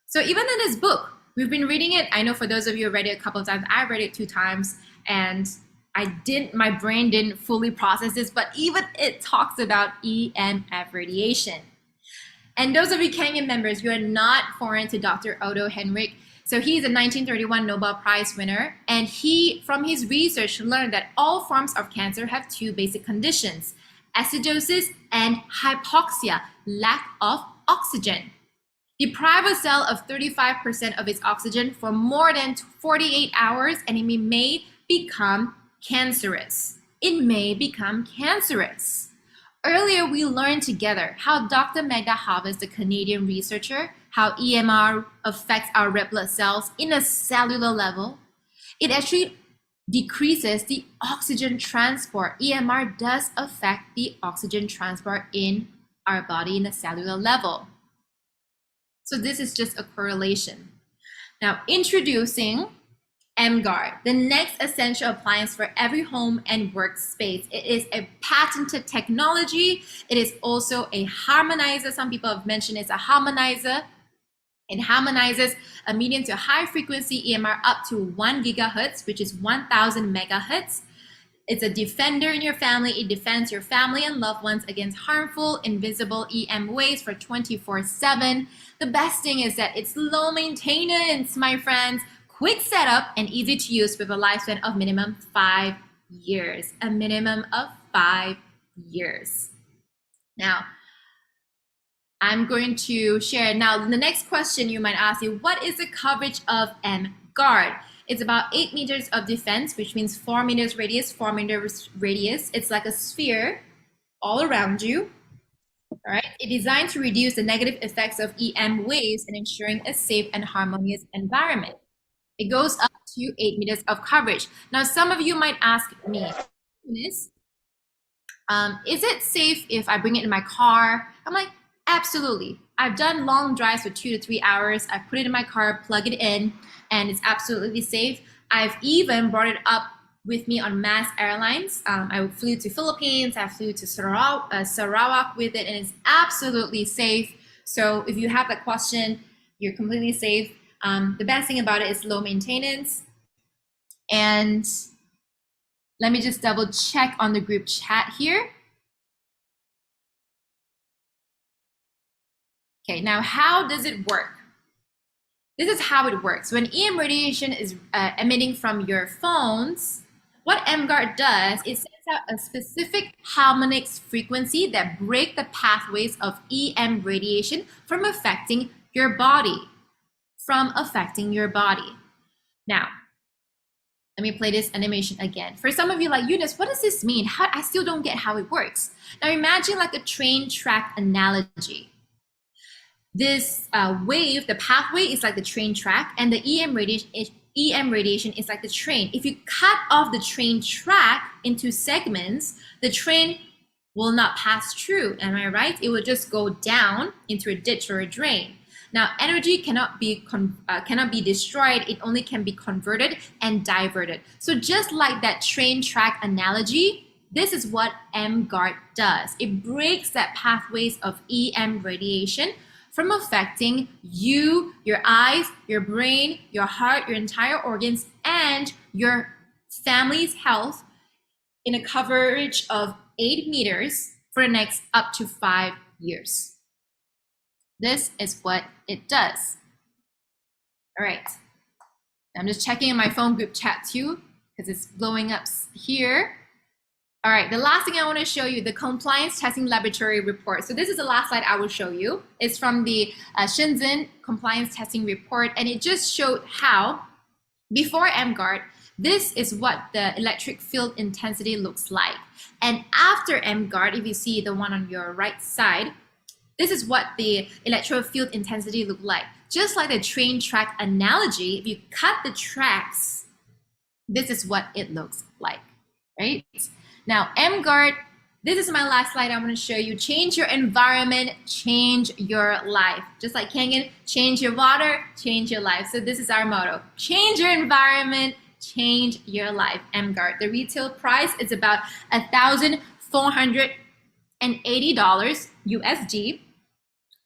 So even in this book, we've been reading it. I know for those of you who read it a couple of times, I read it 2 times, and my brain didn't fully process this, but even it talks about EMF radiation. And those of you Kenyan members, you are not foreign to Dr. Otto Henrik. So he's a 1931 Nobel Prize winner, and he, from his research, learned that all forms of cancer have 2 basic conditions: acidosis and hypoxia, lack of oxygen. Deprive a cell of 35% of its oxygen for more than 48 hours, and it may become cancerous. It may become cancerous. Earlier, we learned together how Dr. Magda Havas, the Canadian researcher, how EMR affects our red blood cells in a cellular level. It actually decreases the oxygen transport. EMR does affect the oxygen transport in our body in a cellular level. So this is just a correlation. Now, introducing emGuarde, the next essential appliance for every home and workspace. It is a patented technology. It is also a harmonizer. Some people have mentioned it's a harmonizer. It harmonizes a medium to high frequency EMR up to 1 gigahertz, which is 1000 megahertz. It's a defender in your family. It defends your family and loved ones against harmful, invisible EM waves for 24/7. The best thing is that it's low maintenance, my friends. Quick setup and easy to use with a lifespan of minimum 5 years. A minimum of 5 years. Now, I'm going to share. Now, the next question you might ask is, what is the coverage of emGuarde? It's about 8 meters of defense, which means 4 meters radius, 4 meters radius. It's like a sphere all around you. All right. It's designed to reduce the negative effects of EM waves and ensuring a safe and harmonious environment. It goes up to 8 meters of coverage. Now, some of you might ask me, Eunice, is it safe if I bring it in my car? I'm like, Absolutely. I've done long drives for 2 to 3 hours. I put it in my car, plug it in, and it's absolutely safe. I've even brought it up with me on mass airlines. I flew to Philippines, I flew to Sarawak with it, and it's absolutely safe. So if you have that question, you're completely safe. The best thing about it is low maintenance. And let me just double check on the group chat here. Okay, now how does it work? This is how it works. When EM radiation is emitting from your phones, what emGuarde does is sends out a specific harmonics frequency that break the pathways of EM radiation from affecting your body. Now, let me play this animation again. For some of you like, Eunice, what does this mean? I still don't get how it works. Now imagine like a train track analogy. This wave, the pathway is like the train track, and the EM radiation is like the train. If you cut off the train track into segments, the train will not pass through. Am I right? It will just go down into a ditch or a drain. Now, energy cannot be destroyed. It only can be converted and diverted. So just like that train track analogy, this is what emGuarde does. It breaks that pathways of EM radiation from affecting you, your eyes, your brain, your heart, your entire organs, and your family's health in a coverage of 8 meters for the next up to 5 years. This is what it does. All right. I'm just checking in my phone group chat too, because it's blowing up here. All right, the last thing I want to show you, the compliance testing laboratory report. So this is the last slide I will show you. It's from the Shenzhen compliance testing report, and it just showed how, before emGuarde, this is what the electric field intensity looks like. And after emGuarde, if you see the one on your right side, this is what the electric field intensity look like. Just like the train track analogy, if you cut the tracks, this is what it looks like, right? Now, emGuarde, this is my last slide I want to show you. Change your environment, change your life. Just like Kangen, change your water, change your life. So this is our motto. Change your environment, change your life. emGuarde. The retail price is about $1,480 USD.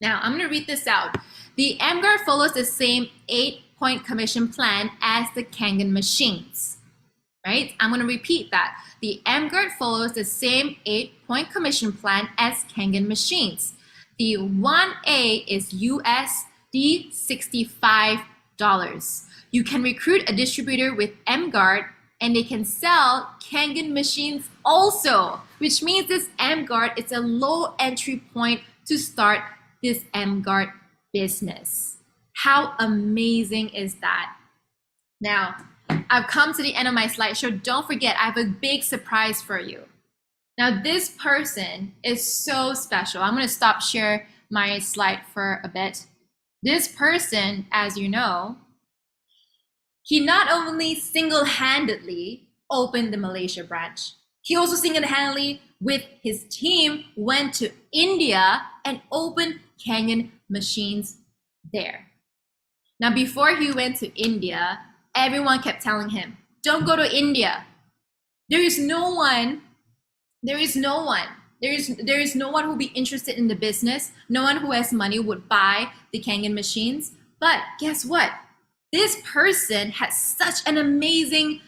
Now, I'm going to read this out. The emGuarde follows the same 8-point commission plan as the Kangen machines, right? I'm going to repeat that. The emGuarde follows the same 8-point commission plan as Kangen machines. The 1A is USD $65. You can recruit a distributor with emGuarde, and they can sell Kangen machines also, which means this emGuarde is a low entry point to start this emGuarde business. How amazing is that? Now, I've come to the end of my slideshow. Don't forget, I have a big surprise for you. Now, this person is so special. I'm going to stop share my slide for a bit. This person, as you know, he not only single-handedly opened the Malaysia branch, he also single-handedly with his team went to India and opened Kangen machines there. Now, before he went to India, everyone kept telling him, don't go to India. There is no one who will be interested in the business. No one who has money would buy the Kangen machines. But guess what? This person has such an amazing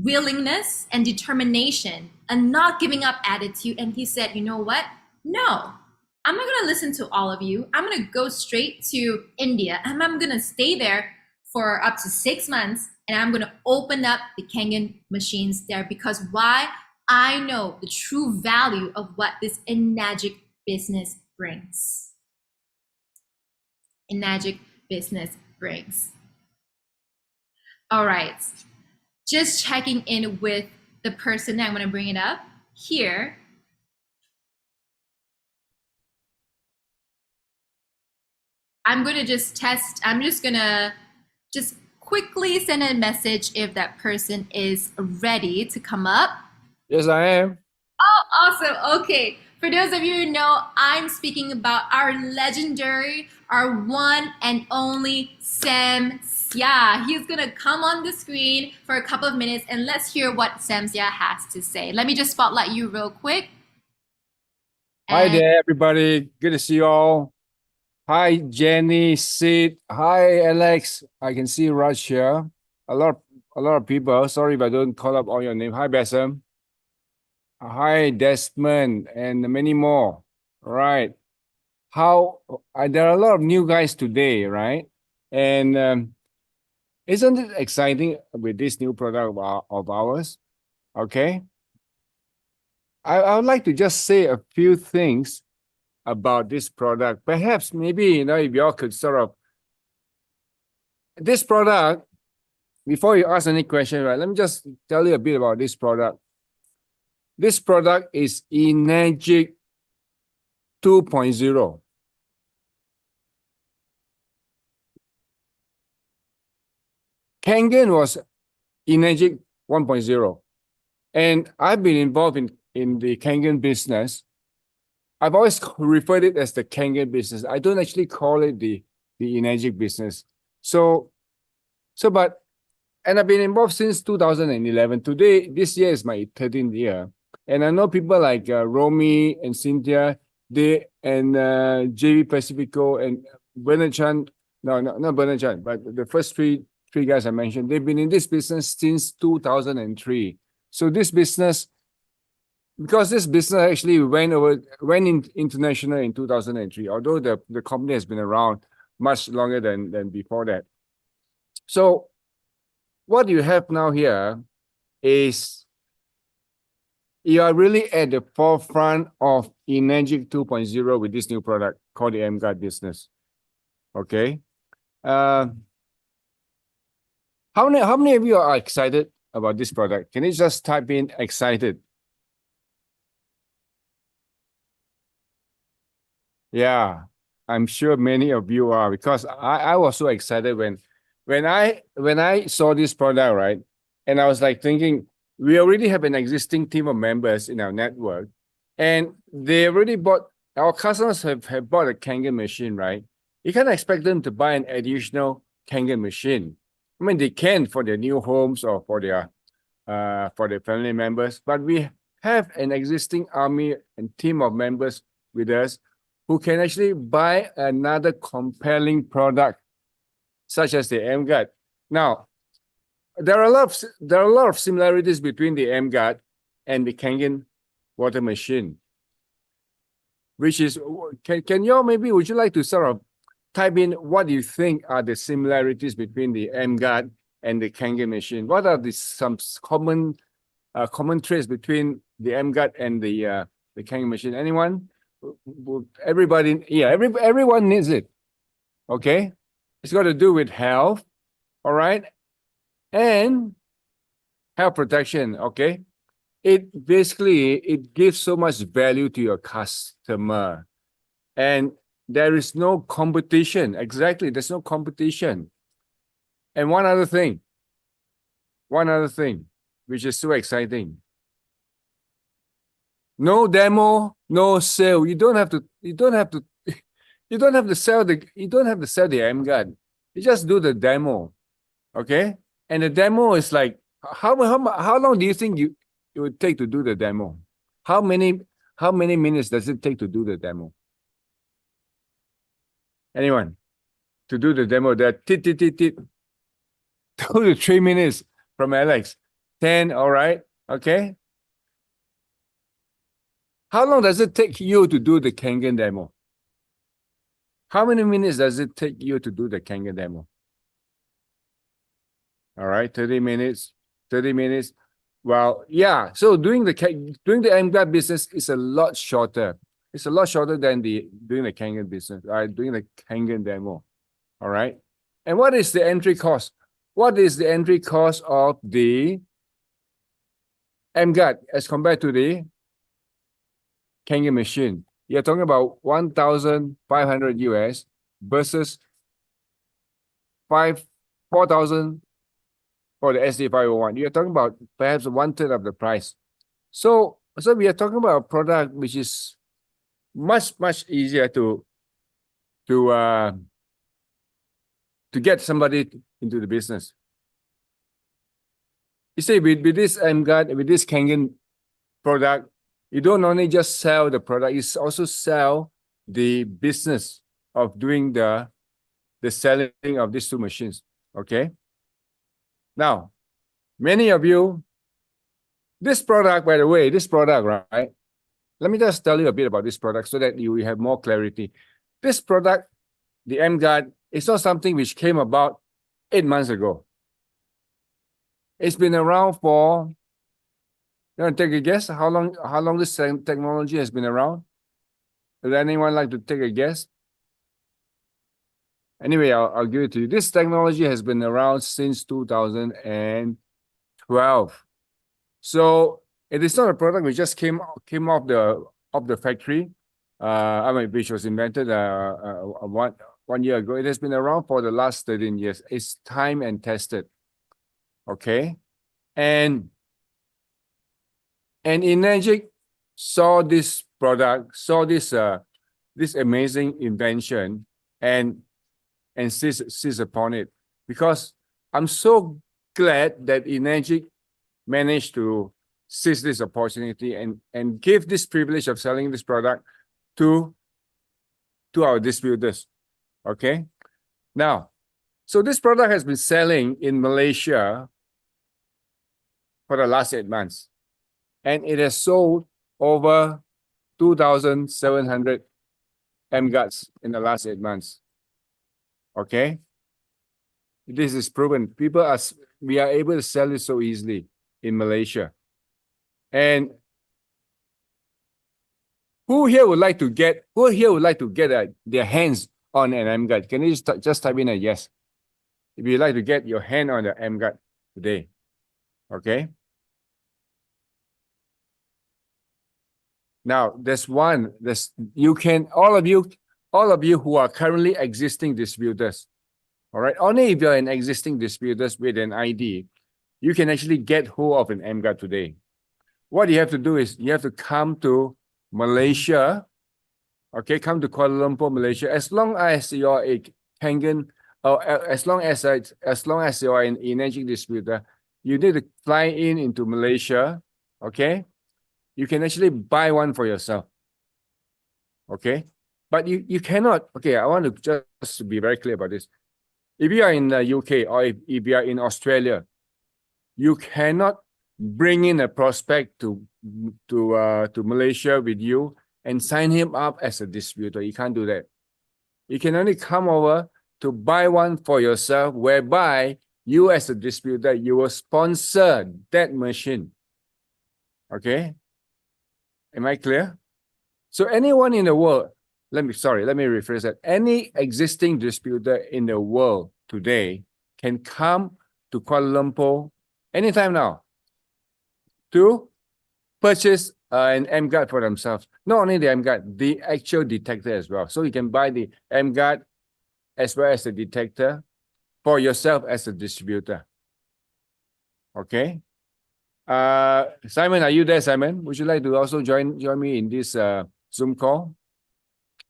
willingness and determination, a not giving up attitude. And he said, you know what? No, I'm not going to listen to all of you. I'm going to go straight to India, and I'm going to stay there for up to 6 months, and I'm going to open up the Kangen machines there, because why? I know the true value of what this enagic business brings. Enagic business brings. All right, just checking in with the person. I'm going to bring it up here. I'm going to just test. I'm just going to quickly send a message if that person is ready to come up. Yes, I am. Awesome. Okay. For those of you who know, I'm speaking about our legendary, our one and only Sam Sia. He's going to come on the screen for a couple of minutes and let's hear what Sam Sia has to say. Let me just spotlight you real quick. Hi And there, everybody. Good to see you all. Hi, Jenny, Sid. Hi, Alex. I can see Raj here. A lot, a lot of people. Sorry if I don't call up all your name. Hi, Bassam. Hi, Desmond, and many more. Right. How there are a lot of new guys today, right? And isn't it exciting with this new product of ours? Okay. I would like to just say a few things about this product. Perhaps maybe if y'all could sort of this product before you ask any question, right? Let me just tell you a bit about this product. This product is emGuarde 2.0. Kangen was emGuarde 1.0. And I've been involved in the Kangen business. I've always referred it as the Kangen business. I don't actually call it the emGuarde business. But and I've been involved since 2011. Today, this year is my 13th year. And I know people like Romy and Cynthia, they and JV Pacifico and Bernard Chan. No, not Bernard Chan, but the first three guys I mentioned, they've been in this business since 2003. So this business, because this business actually went international in 2003, although the company has been around much longer than before that. So what you have now here is you are really at the forefront of emGuarde 2.0 with this new product called the emGuarde business. Okay. How many of you are excited about this product? Can you just type in excited? Yeah, I'm sure many of you are because I was so excited when I saw this product, right? And I was like thinking, we already have an existing team of members in our network, and they already bought our customers have bought a Kangen machine, right? You can't expect them to buy an additional Kangen machine. I mean, they can for their new homes or for their family members, but we have an existing army and team of members with us who can actually buy another compelling product, such as the emGuarde. Now, there are a lot of similarities between the emGuarde and the Kangen water machine, which is can you maybe would you like to sort of type in what you think are the similarities between the emGuarde and the Kangen machine? What are some common traits between the emGuarde and the Kangen machine? Anyone? Everybody, yeah, everyone needs it. Okay, it's got to do with health, all right, and health protection. Okay, it basically it gives so much value to your customer, and there is no competition. Exactly, there's no competition. And one other thing, which is so exciting. No demo, no sale. You don't have to. You don't have to. You don't have to sell the. You don't have to sell the emGuarde. You just do the demo, okay? And the demo is like how long do you think it would take to do the demo? How many how many minutes does it take to do the demo? Anyone to do the demo? That tit tit tit tit 2 to 3 minutes from Alex. 10. All right. Okay. How long does it take you to do the Kangen demo? How many minutes does it take you to do the Kangen demo? All right, 30 minutes, 30 minutes. Well, yeah. So doing the emGuarde business is a lot shorter. It's a lot shorter than doing the Kangen business, right? Doing the Kangen demo. All right. And what is the entry cost? What is the entry cost of the emGuarde as compared to the Kangen machine? You're talking about 1,500 US versus 4,000 for the SD501. You're talking about perhaps one third of the price. So So we are talking about a product which is much easier to uh to get somebody into the business. You see, with this emGuarde, with this Kangen product, you don't only just sell the product, you also sell the business of doing the selling of these two machines. Okay. Now, many of you, this product, by the way, this product, right? Let me just tell you a bit about this product so that you will have more clarity. This product, the emGuarde, is not something which came about 8 months ago. It's been around for, you want to take a guess how long this technology has been around? Would anyone like to take a guess? Anyway, I'll give it to you. This technology has been around since 2012. So it is not a product which just came off the factory. I mean, which was invented one year ago. It has been around for the last 13 years. It's time and tested. Okay, and emGuarde saw this product, saw this amazing invention, and seized upon it, because I'm so glad that emGuarde managed to seize this opportunity and give this privilege of selling this product to our distributors. Okay, now, so this product has been selling in Malaysia for the last 8 months, and it has sold over 2,700 emGuardes in the last 8 months. Okay, this is proven. We are able to sell it so easily in Malaysia. And who here would like to get their hands on an emGuarde? Can you just type in a yes if you'd like to get your hand on the emGuarde today? Okay. Now all of you who are currently existing distributors, all right, only if you're an existing distributors with an ID, you can actually get hold of an emGuarde today. What you have to do is you have to come to Malaysia, okay, come to Kuala Lumpur, Malaysia. As long as you're a Kangen, or as long as you're an emGuarde distributor, you need to fly into Malaysia, okay? You can actually buy one for yourself, okay? But you cannot, okay, I want to just be very clear about this. If you are in the UK or if you are in Australia, you cannot bring in a prospect to Malaysia with you and sign him up as a distributor. You can't do that. You can only come over to buy one for yourself, whereby you as a distributor, you will sponsor that machine. Okay? Am I clear? So anyone in the world, let me rephrase that. Any existing distributor in the world today can come to Kuala Lumpur anytime now to purchase an emGuarde for themselves. Not only the emGuarde, the actual detector as well. So you can buy the emGuarde as well as the detector for yourself as a distributor. Okay. Simon, are you there, Simon? Would you like to also join me in this Zoom call?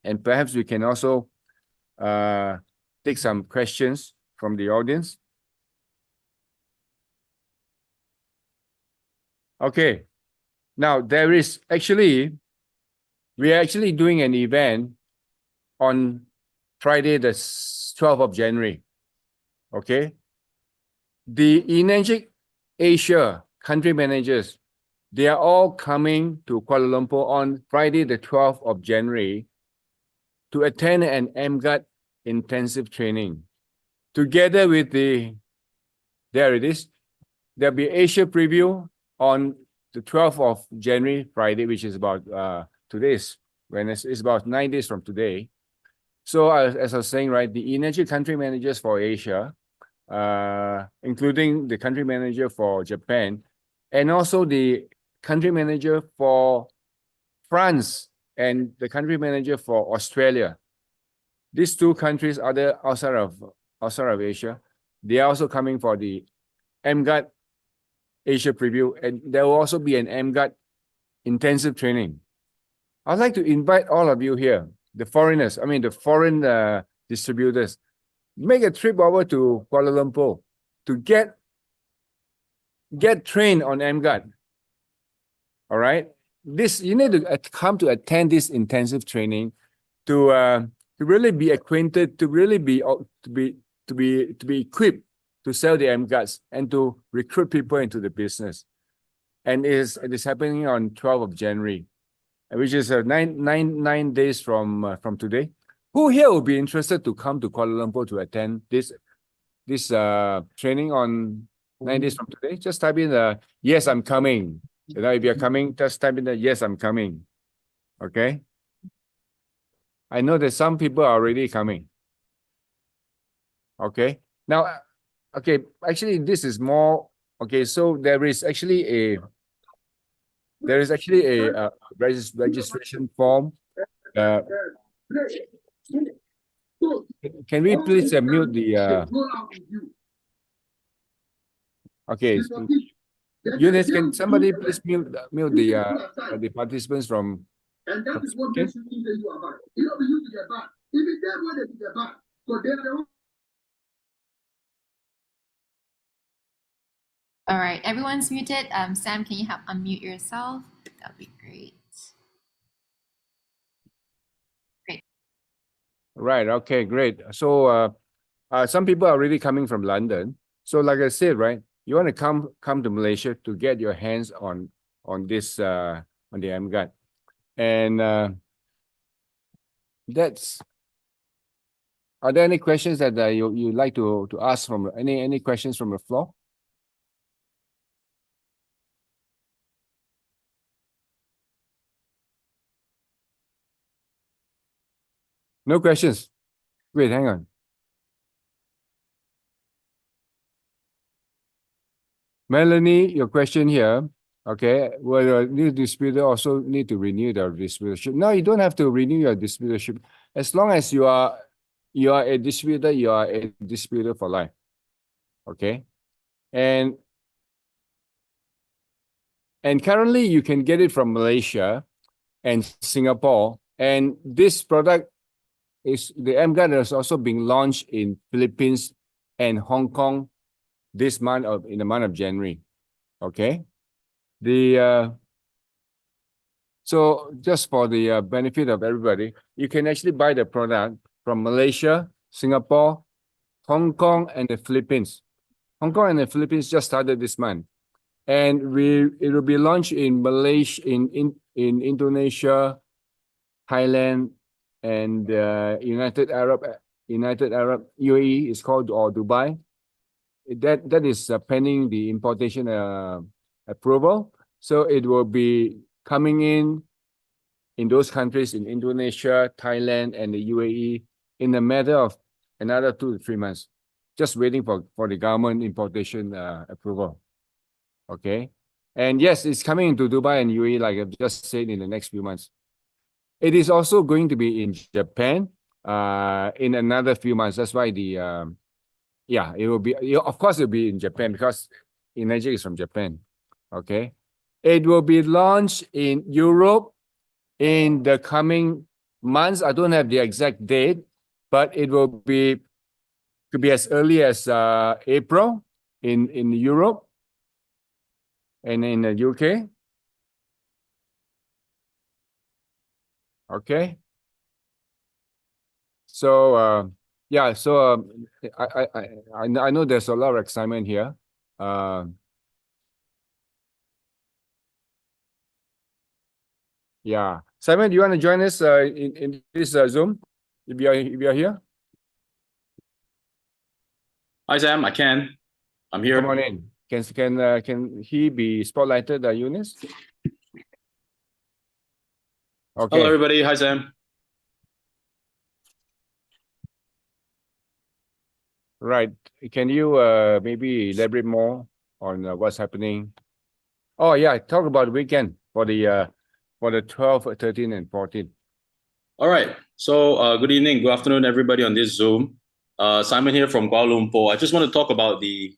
And perhaps we can also take some questions from the audience. Okay. Now, we are actually doing an event on Friday, the 12th of January. Okay. The emGuarde Asia country managers, they are all coming to Kuala Lumpur on Friday, the 12th of January to attend an emGuarde intensive training. Together with there it is, there'll be Asia preview on the 12th of January, Friday, which is about today's Wednesday. It's about 9 days from today. So as I was saying, right, the emGuarde country managers for Asia, including the country manager for Japan, and also the country manager for France and the country manager for Australia. These two countries outside of Asia, they are also coming for the emGuarde Asia preview, and there will also be an emGuarde intensive training. I'd like to invite all of you here, the foreigners, the foreign distributors, make a trip over to Kuala Lumpur to get trained on emGuarde. All right, you need to come to attend this intensive training to really be acquainted, to really be equipped to sell the emGuardes and to recruit people into the business. And it is happening on 12th of January, which is 9 days from today. Who here will be interested to come to Kuala Lumpur to attend this training on 9 days from today? Just type in yes, I'm coming. If you're coming, just type in yes, I'm coming. Okay. I know that some people are already coming. Okay. Now, okay, actually, this is more. Okay, so there is actually a registration form. Can we please mute the? Okay, Eunice, can somebody please mute the participants from? And that is what makes you think that you are bad. You know, we used to get bad. If it's them when they get bad, so they're All right, everyone's muted. Sam, can you help unmute yourself? That'd be great. Great. Right. Okay. Great. So, some people are really coming from London. So, like I said, right, you want to come to Malaysia to get your hands on this on the emGuarde, and that's. Are there any questions that you like to ask from any questions from the floor? No questions. Wait, hang on. Melanie, your question here. Okay, well, a new distributor also need to renew their distributorship. No, you don't have to renew your distributorship. As long as you are a distributor, you are a distributor for life. Okay, and currently you can get it from Malaysia and Singapore. And this product the emGuarde is also being launched in Philippines and Hong Kong in the month of January. Okay, so just for the benefit of everybody, you can actually buy the product from Malaysia, Singapore, Hong Kong, and the Philippines. Hong Kong and the Philippines just started this month, and it will be launched in Malaysia, in Indonesia, Thailand, and United Arab UAE is called, or Dubai. That is pending the importation approval. So it will be coming in those countries, in Indonesia, Thailand, and the UAE, in a matter of another 2 to 3 months, just waiting for the government importation approval. Okay, and yes, it's coming into Dubai and UAE, like I've just said, in the next few months. It is also going to be in Japan in another few months. That's why it will be, of course, it will be in Japan because Eunice is from Japan. Okay, it will be launched in Europe in the coming months. I don't have the exact date, but it could be as early as April in Europe and in the UK. Okay. So yeah, so I know there's a lot of excitement here. Yeah, Simon, do you want to join us in this Zoom? If you are here. Hi Sam, I can. I'm here. Come on in. Can he be spotlighted, Eunice? Okay. Hello everybody. Hi Sam. Right. Can you maybe elaborate more on what's happening? Oh yeah, talk about the weekend for the 12th, 13, and 14. All right. So good evening, good afternoon, everybody on this Zoom. Simon here from Kuala Lumpur. I just want to talk about the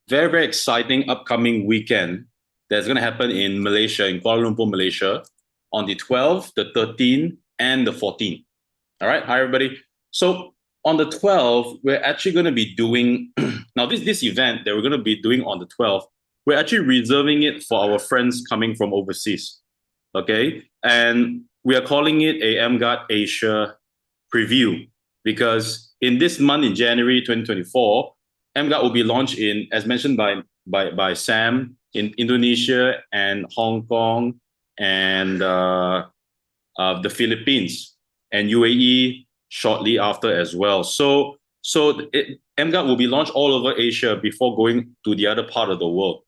very, very exciting upcoming weekend that's going to happen in Malaysia, in Kuala Lumpur, Malaysia, on the 12th, the 13th, and the 14th. All right. Hi, everybody. So on the 12th, we're actually going to be doing now this event that we're going to be doing on the 12th. We're actually reserving it for our friends coming from overseas. Okay, and we are calling it a emGuarde Asia preview because in this month, in January 2024, emGuarde will be launched in, as mentioned by Sam, in Indonesia and Hong Kong and the Philippines and UAE shortly after as well. So emGuarde will be launched all over Asia before going to the other part of the world.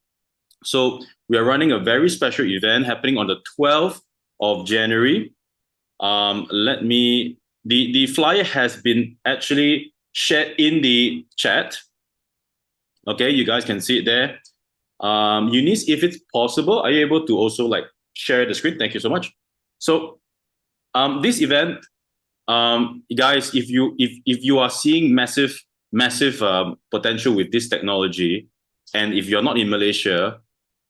So we are running a very special event happening on the 12th of January. The flyer has been actually shared in the chat. Okay, you guys can see it there. Eunice, if it's possible, are you able to also like share the screen? Thank you so much. So this event, guys, if you are seeing massive potential with this technology, and if you're not in Malaysia,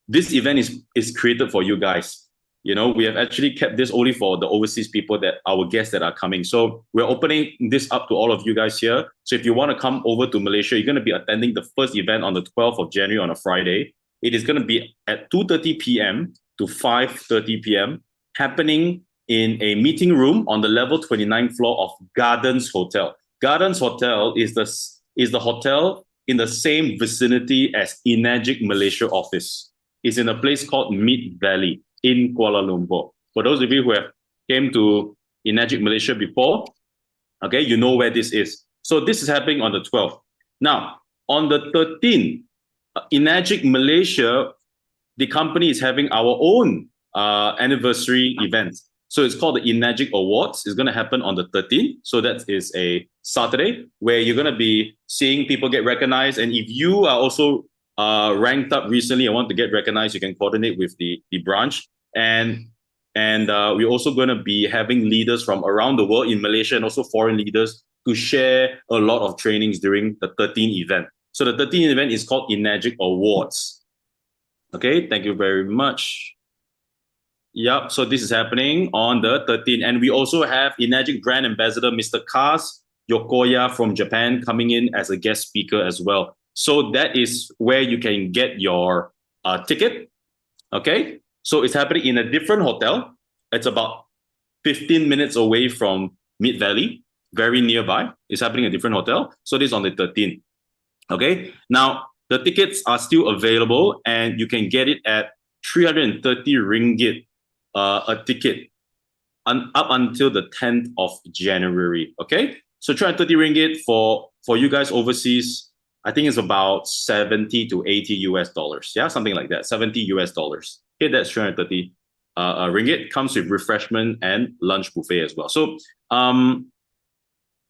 this event is created for you guys. You know, we have actually kept this only for the overseas people, that our guests that are coming. So we're opening this up to all of you guys here. So if you want to come over to Malaysia, you're going to be attending the first event on the 12th of January on a Friday. It is going to be at 2:30 p.m. to 5:30 p.m. happening in a meeting room on the level 29th floor of Gardens Hotel. Gardens Hotel is the hotel in the same vicinity as emGuarde Malaysia office. It's in a place called Mid Valley in Kuala Lumpur. For those of you who have came to emGuarde Malaysia before, okay, you know where this is. So this is happening on the 12th. Now, on the 13th, emGuarde Malaysia, the company is having our own anniversary event. So it's called the emGuarde Awards. It's going to happen on the 13th. So that is a Saturday where you're going to be seeing people get recognized. And if you are also ranked up recently and want to get recognized, you can coordinate with the branch. And we're also going to be having leaders from around the world in Malaysia and also foreign leaders to share a lot of trainings during the 13th event. So the 13th event is called emGuarde Awards. Okay, thank you very much. Yep, so this is happening on the 13th. And we also have emGuarde brand ambassador, Mr. Kaz Yokoya from Japan, coming in as a guest speaker as well. So that is where you can get your ticket. Okay, so it's happening in a different hotel. It's about 15 minutes away from Mid Valley, very nearby. It's happening in a different hotel. So this is on the 13th. Okay, now the tickets are still available and you can get it at 330 ringgit a ticket up until the 10th of January. Okay, so 330 ringgit for you guys overseas, I think it's about 70 to 80 US dollars. Yeah, something like that, 70 US dollars. Okay, that's 330 ringgit. Comes with refreshment and lunch buffet as well. So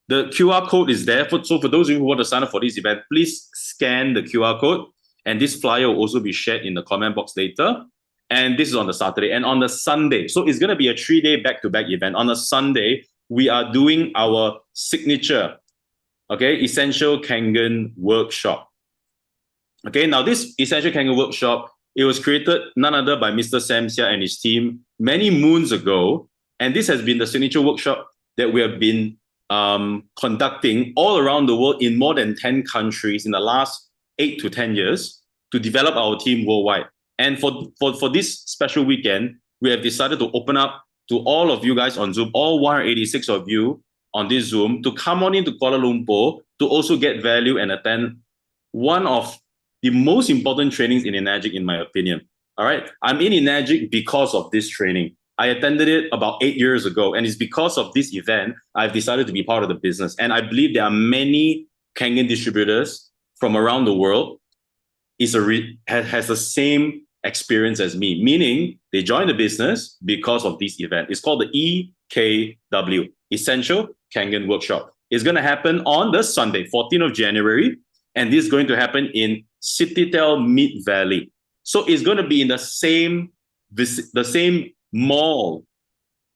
the QR code is there. So for those of you who want to sign up for this event, please scan the QR code. And this flyer will also be shared in the comment box later. And this is on the Saturday. And on the Sunday, so it's going to be a 3-day back-to-back event. On a Sunday, we are doing our signature, okay, Essential Kangen workshop. Okay, now this Essential Kangen workshop, it was created none other by Mr. Sam Sia and his team many moons ago. And this has been the signature workshop that we have been conducting all around the world in more than 10 countries in the last 8 to 10 years to develop our team worldwide. And for this special weekend, we have decided to open up to all of you guys on Zoom, all 186 of you on this Zoom, to come on into Kuala Lumpur to also get value and attend one of the most important trainings in emGuarde, in my opinion. All right, I'm in emGuarde because of this training. I attended it about 8 years ago, and it's because of this event I've decided to be part of the business. And I believe there are many Kangen distributors from around the world has the same experience as me, meaning they join the business because of this event. It's called the EKW, Essential Kangen Workshop. It's going to happen on the Sunday, 14th of January, and this is going to happen in Citytel Mid Valley. So it's going to be in the same mall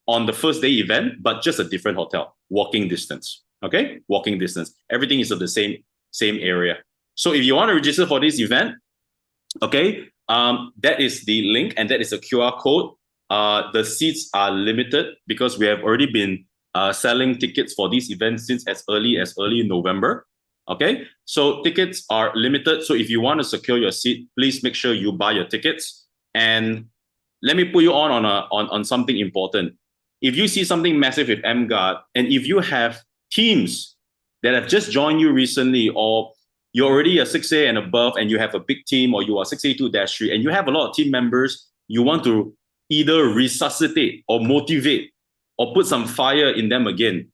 on the first day event, but just a different hotel, walking distance. Okay, walking distance. Everything is of the same area. So if you want to register for this event, okay, that is the link and that is a QR code. The seats are limited because we have already been selling tickets for these events since as early November. Okay, so tickets are limited. So if you want to secure your seat, please make sure you buy your tickets. And let me put you on something important. If you see something massive with emGuarde, and if you have teams that have just joined you recently, or you're already a 6A and above, and you have a big team, or you are 6A2-3, and you have a lot of team members, you want to either resuscitate or motivate or put some fire in them again,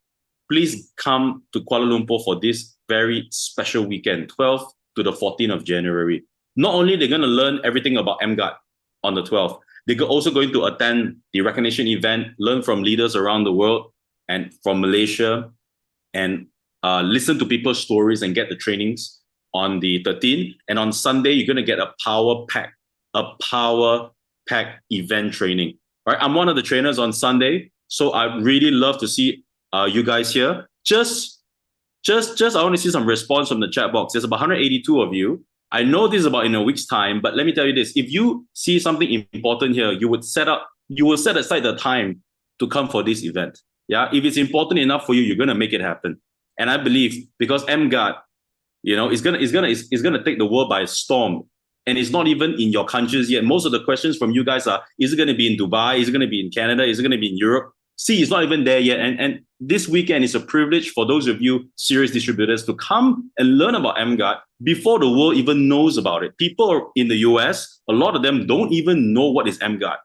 please come to Kuala Lumpur for this very special weekend, 12th to the 14th of January. Not only they're going to learn everything about emGuarde on the 12th, they're also going to attend the recognition event, learn from leaders around the world and from Malaysia, and listen to people's stories and get the trainings on the 13th. And on Sunday, you're going to get a power pack event training. All right, I'm one of the trainers on Sunday, so I really love to see you guys here. Just I want to see some response from the chat box. There's about 182 of you. I know this is about in a week's time, but let me tell you this: if you see something important here, you will set aside the time to come for this event. Yeah, if it's important enough for you, you're gonna make it happen. And I believe because emGuarde, is gonna take the world by storm. And it's not even in your countries yet. Most of the questions from you guys are: is it going to be in Dubai? Is it going to be in Canada? Is it going to be in Europe? See, it's not even there yet. And this weekend is a privilege for those of you serious distributors to come and learn about emGuarde before the world even knows about it. People in the US, a lot of them don't even know what is emGuarde.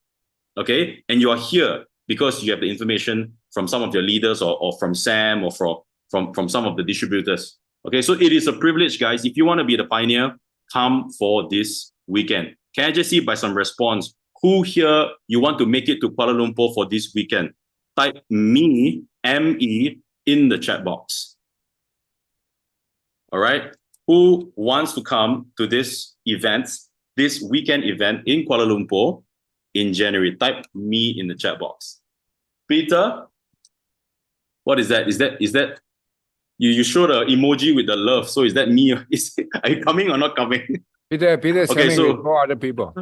Okay? And you are here because you have the information from some of your leaders or from Sam or from some of the distributors. Okay, so it is a privilege, guys. If you want to be the pioneer, come for this weekend. Can I just see by some response who here you want to make it to Kuala Lumpur for this weekend? Type me, M-E, in the chat box. All right. Who wants to come to this weekend event in Kuala Lumpur in January? Type me in the chat box. Peter, what is that? Is that you showed an emoji with the love. So is that me? Are you coming or not coming? Peter is Okay, coming so with 4 other people.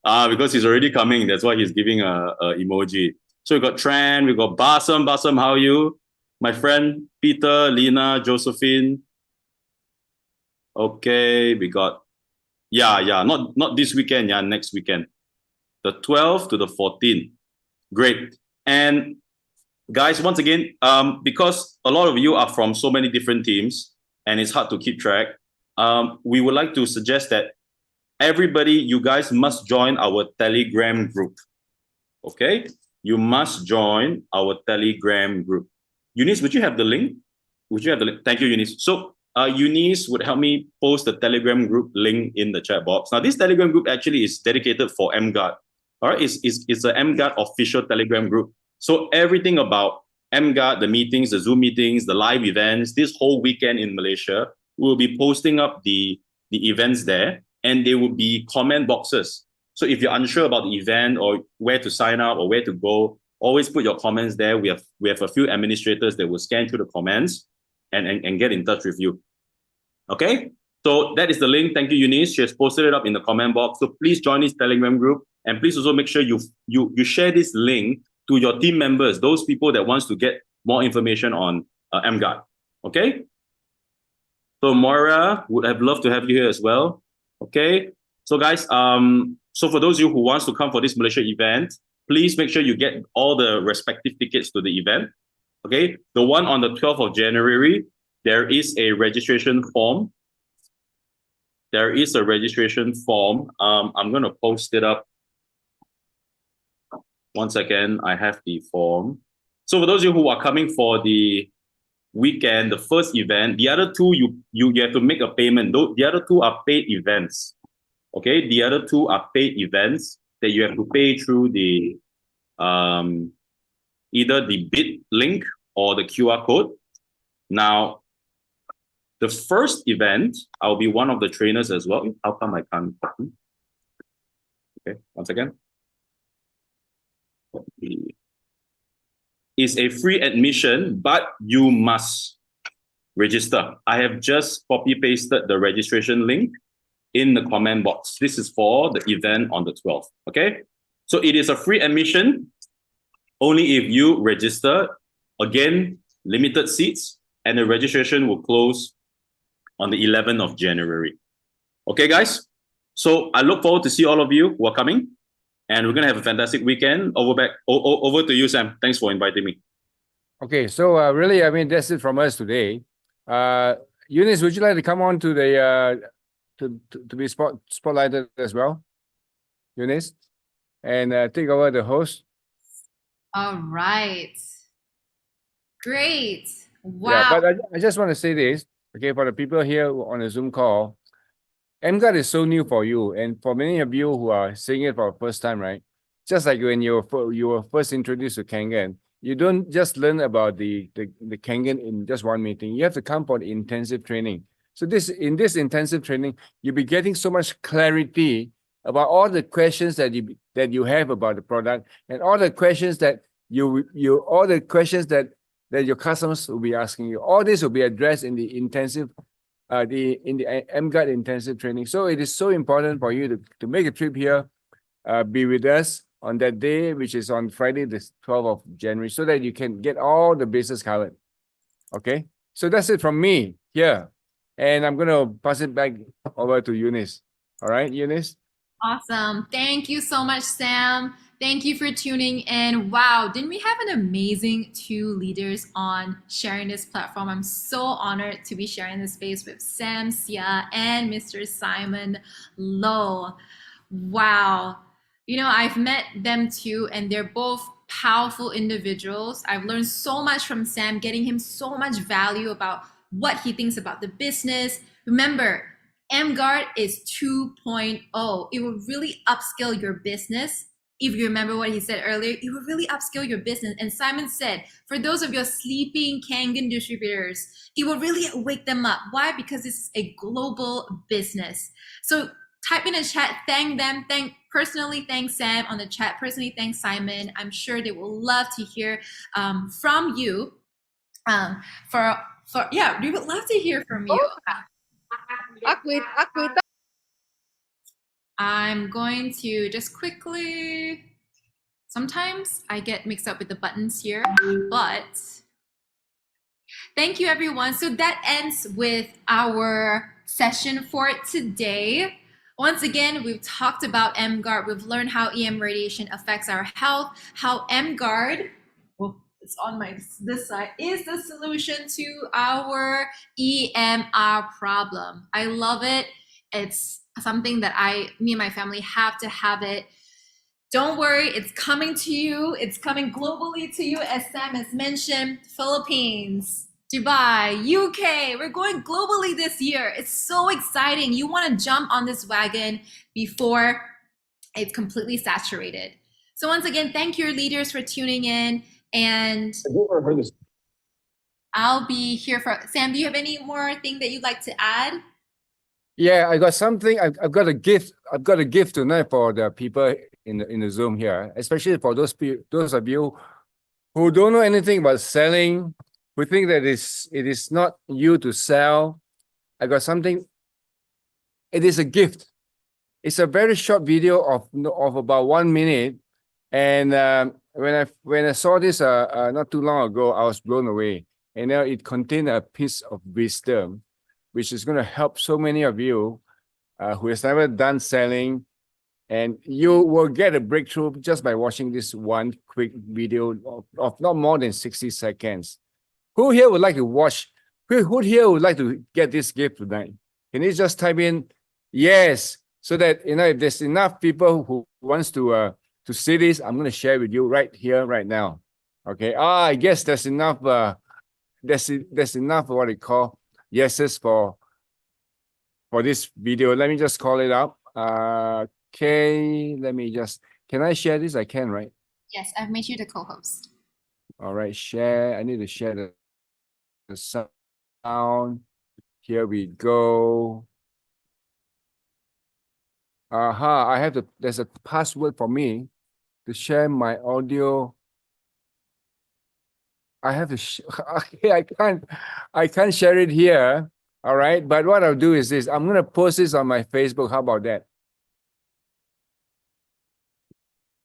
Because he's already coming. That's why he's giving a emoji. So we got Tran, we got Basam. Basam, how are you? My friend Peter, Lena, Josephine. Okay, we got not this weekend, next weekend. The 12th to the 14th. Great. And guys, once again, because a lot of you are from so many different teams and it's hard to keep track, we would like to suggest that everybody, you guys must join our Telegram group. Okay? You must join our Telegram group. Eunice, would you have the link? Thank you, Eunice. So Eunice would help me post the Telegram group link in the chat box. Now, this Telegram group actually is dedicated for emGuarde. All right? It's an emGuarde official Telegram group. So everything about emGuarde, the meetings, the Zoom meetings, the live events, this whole weekend in Malaysia, we'll be posting up the events there, and there will be comment boxes. So if you're unsure about the event or where to sign up or where to go, always put your comments there. We have a few administrators that will scan through the comments and get in touch with you. Okay? So that is the link. Thank you, Eunice. She has posted it up in the comment box. So please join this Telegram group, and please also make sure you share this link to your team members, those people that wants to get more information on emGuarde. Okay? So Moira, would have loved to have you here as well. Okay? So guys, so for those of you who wants to come for this Malaysia event, please make sure you get all the respective tickets to the event. Okay? The one on the 12th of January, there is a registration form. I'm going to post it up. One second, I have the form. So for those of you who are coming for the weekend, the first event, the other two, you have to make a payment. The other two are paid events. Okay, the other two are paid events that you have to pay through the either the bid link or the QR code. Now, the first event, I'll be one of the trainers as well. How come I can't? Okay, once again. Is a free admission, but you must register. I have just copy pasted the registration link in the comment box. This is for the event on the 12th. Okay. So it is a free admission only if you register. Again, limited seats, and the registration will close on the 11th of January. Okay, guys? So I look forward to see all of you who are coming, and we're going to have a fantastic weekend. Over to you, Sam. Thanks for inviting me. Okay, so really, I mean, that's it from us today. Eunice, would you like to come on to the to be spotlighted as well, Eunice, and take over the host? All right. Great. Wow. Yeah, but I just want to say this, okay, for the people here on the Zoom call, emGuarde is so new for you, and for many of you who are seeing it for the first time, right? Just like when you were first introduced to Kangen, you don't just learn about the Kangen in just one meeting. You have to come for the intensive training. So in this intensive training, you'll be getting so much clarity about all the questions that you have about the product, and all the questions that that your customers will be asking you. All this will be addressed in the intensive in the emGuarde intensive training. So it is so important for you to make a trip here, be with us on that day, which is on Friday, the 12th of January, so that you can get all the bases covered. Okay, so that's it from me here, and I'm gonna pass it back over to Eunice. All right, Eunice. Awesome. Thank you so much, Sam. Thank you for tuning in. Wow, didn't we have an amazing two leaders on sharing this platform? I'm so honored to be sharing this space with Sam Sia and Mr. Simon Lowe. Wow. You know, I've met them too, and they're both powerful individuals. I've learned so much from Sam, getting him so much value about what he thinks about the business. Remember, emGuarde is 2.0. It will really upscale your business. If you remember what he said earlier, it will really upscale your business. And Simon said, for those of your sleeping Kangen distributors, it will really wake them up. Why? Because it's a global business. So type in the chat, thank them, personally thank Sam on the chat, personally thank Simon. I'm sure they will love to hear from you. Yeah, we would love to hear from you. I'm going to just quickly, sometimes I get mixed up with the buttons here, but thank you everyone. So that ends with our session for today. Once again, we've talked about emGuarde. We've learned how EM radiation affects our health, how emGuarde, well, it's on this side, is the solution to our EMR problem. I love it. It's something that me and my family have to have it. Don't worry, it's coming to you. It's coming globally to you, as Sam has mentioned. Philippines, Dubai, UK, we're going globally this year. It's so exciting. You want to jump on this wagon before it's completely saturated. So once again, thank your leaders for tuning in, and I'll be here for Sam. Do you have any more thing that you'd like to add? Yeah, I got something. I've got a gift. I've got a gift tonight for the people in the Zoom here, especially for those of you who don't know anything about selling, who think that it is not you to sell. I got something. It is a gift. It's a very short video of about 1 minute, and when I saw this not too long ago, I was blown away. And now it contained a piece of wisdom, which is going to help so many of you who has never done selling, and you will get a breakthrough just by watching this one quick video of not more than 60 seconds. Who here would like to watch? Who here would like to get this gift tonight? Can you just type in yes, so that if there's enough people who wants to see this, I'm going to share with you right here, right now. Okay. I guess there's enough. There's enough what they call yeses for this video. Let me just call it up. Okay, can I share this? I can, right? Yes, I've made you the co-host. All right, share. I need to share the sound. Here we go. There's a password for me to share my audio. I have to, okay, I can't share it here. All right. But what I'll do is this. I'm gonna post this on my Facebook. How about that?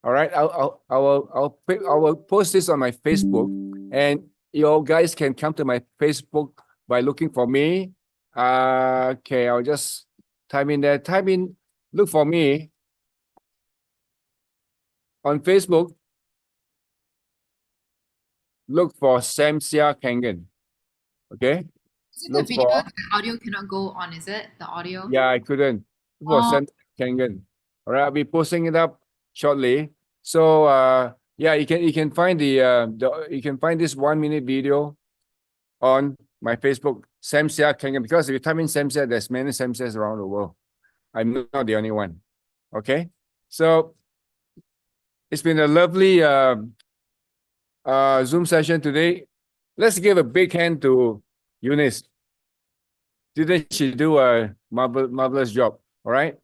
All right. I will post this on my Facebook, and you guys can come to my Facebook by looking for me. Okay. I'll just type in there. Look for me on Facebook. Look for Samsia Kangan. Okay. Is it the Look video? for- The audio cannot go on, is it? The audio? Yeah, I couldn't. Look for Oh. Samsia Kangan. All right. I'll be posting it up shortly. So yeah, you can find you can find this 1 minute video on my Facebook, Samsia Kangan, because if you type in Samsia, there's many Samsias around the world. I'm not the only one. Okay. So it's been a lovely Zoom session today. Let's give a big hand to Eunice. Didn't she do a marvelous job? All right.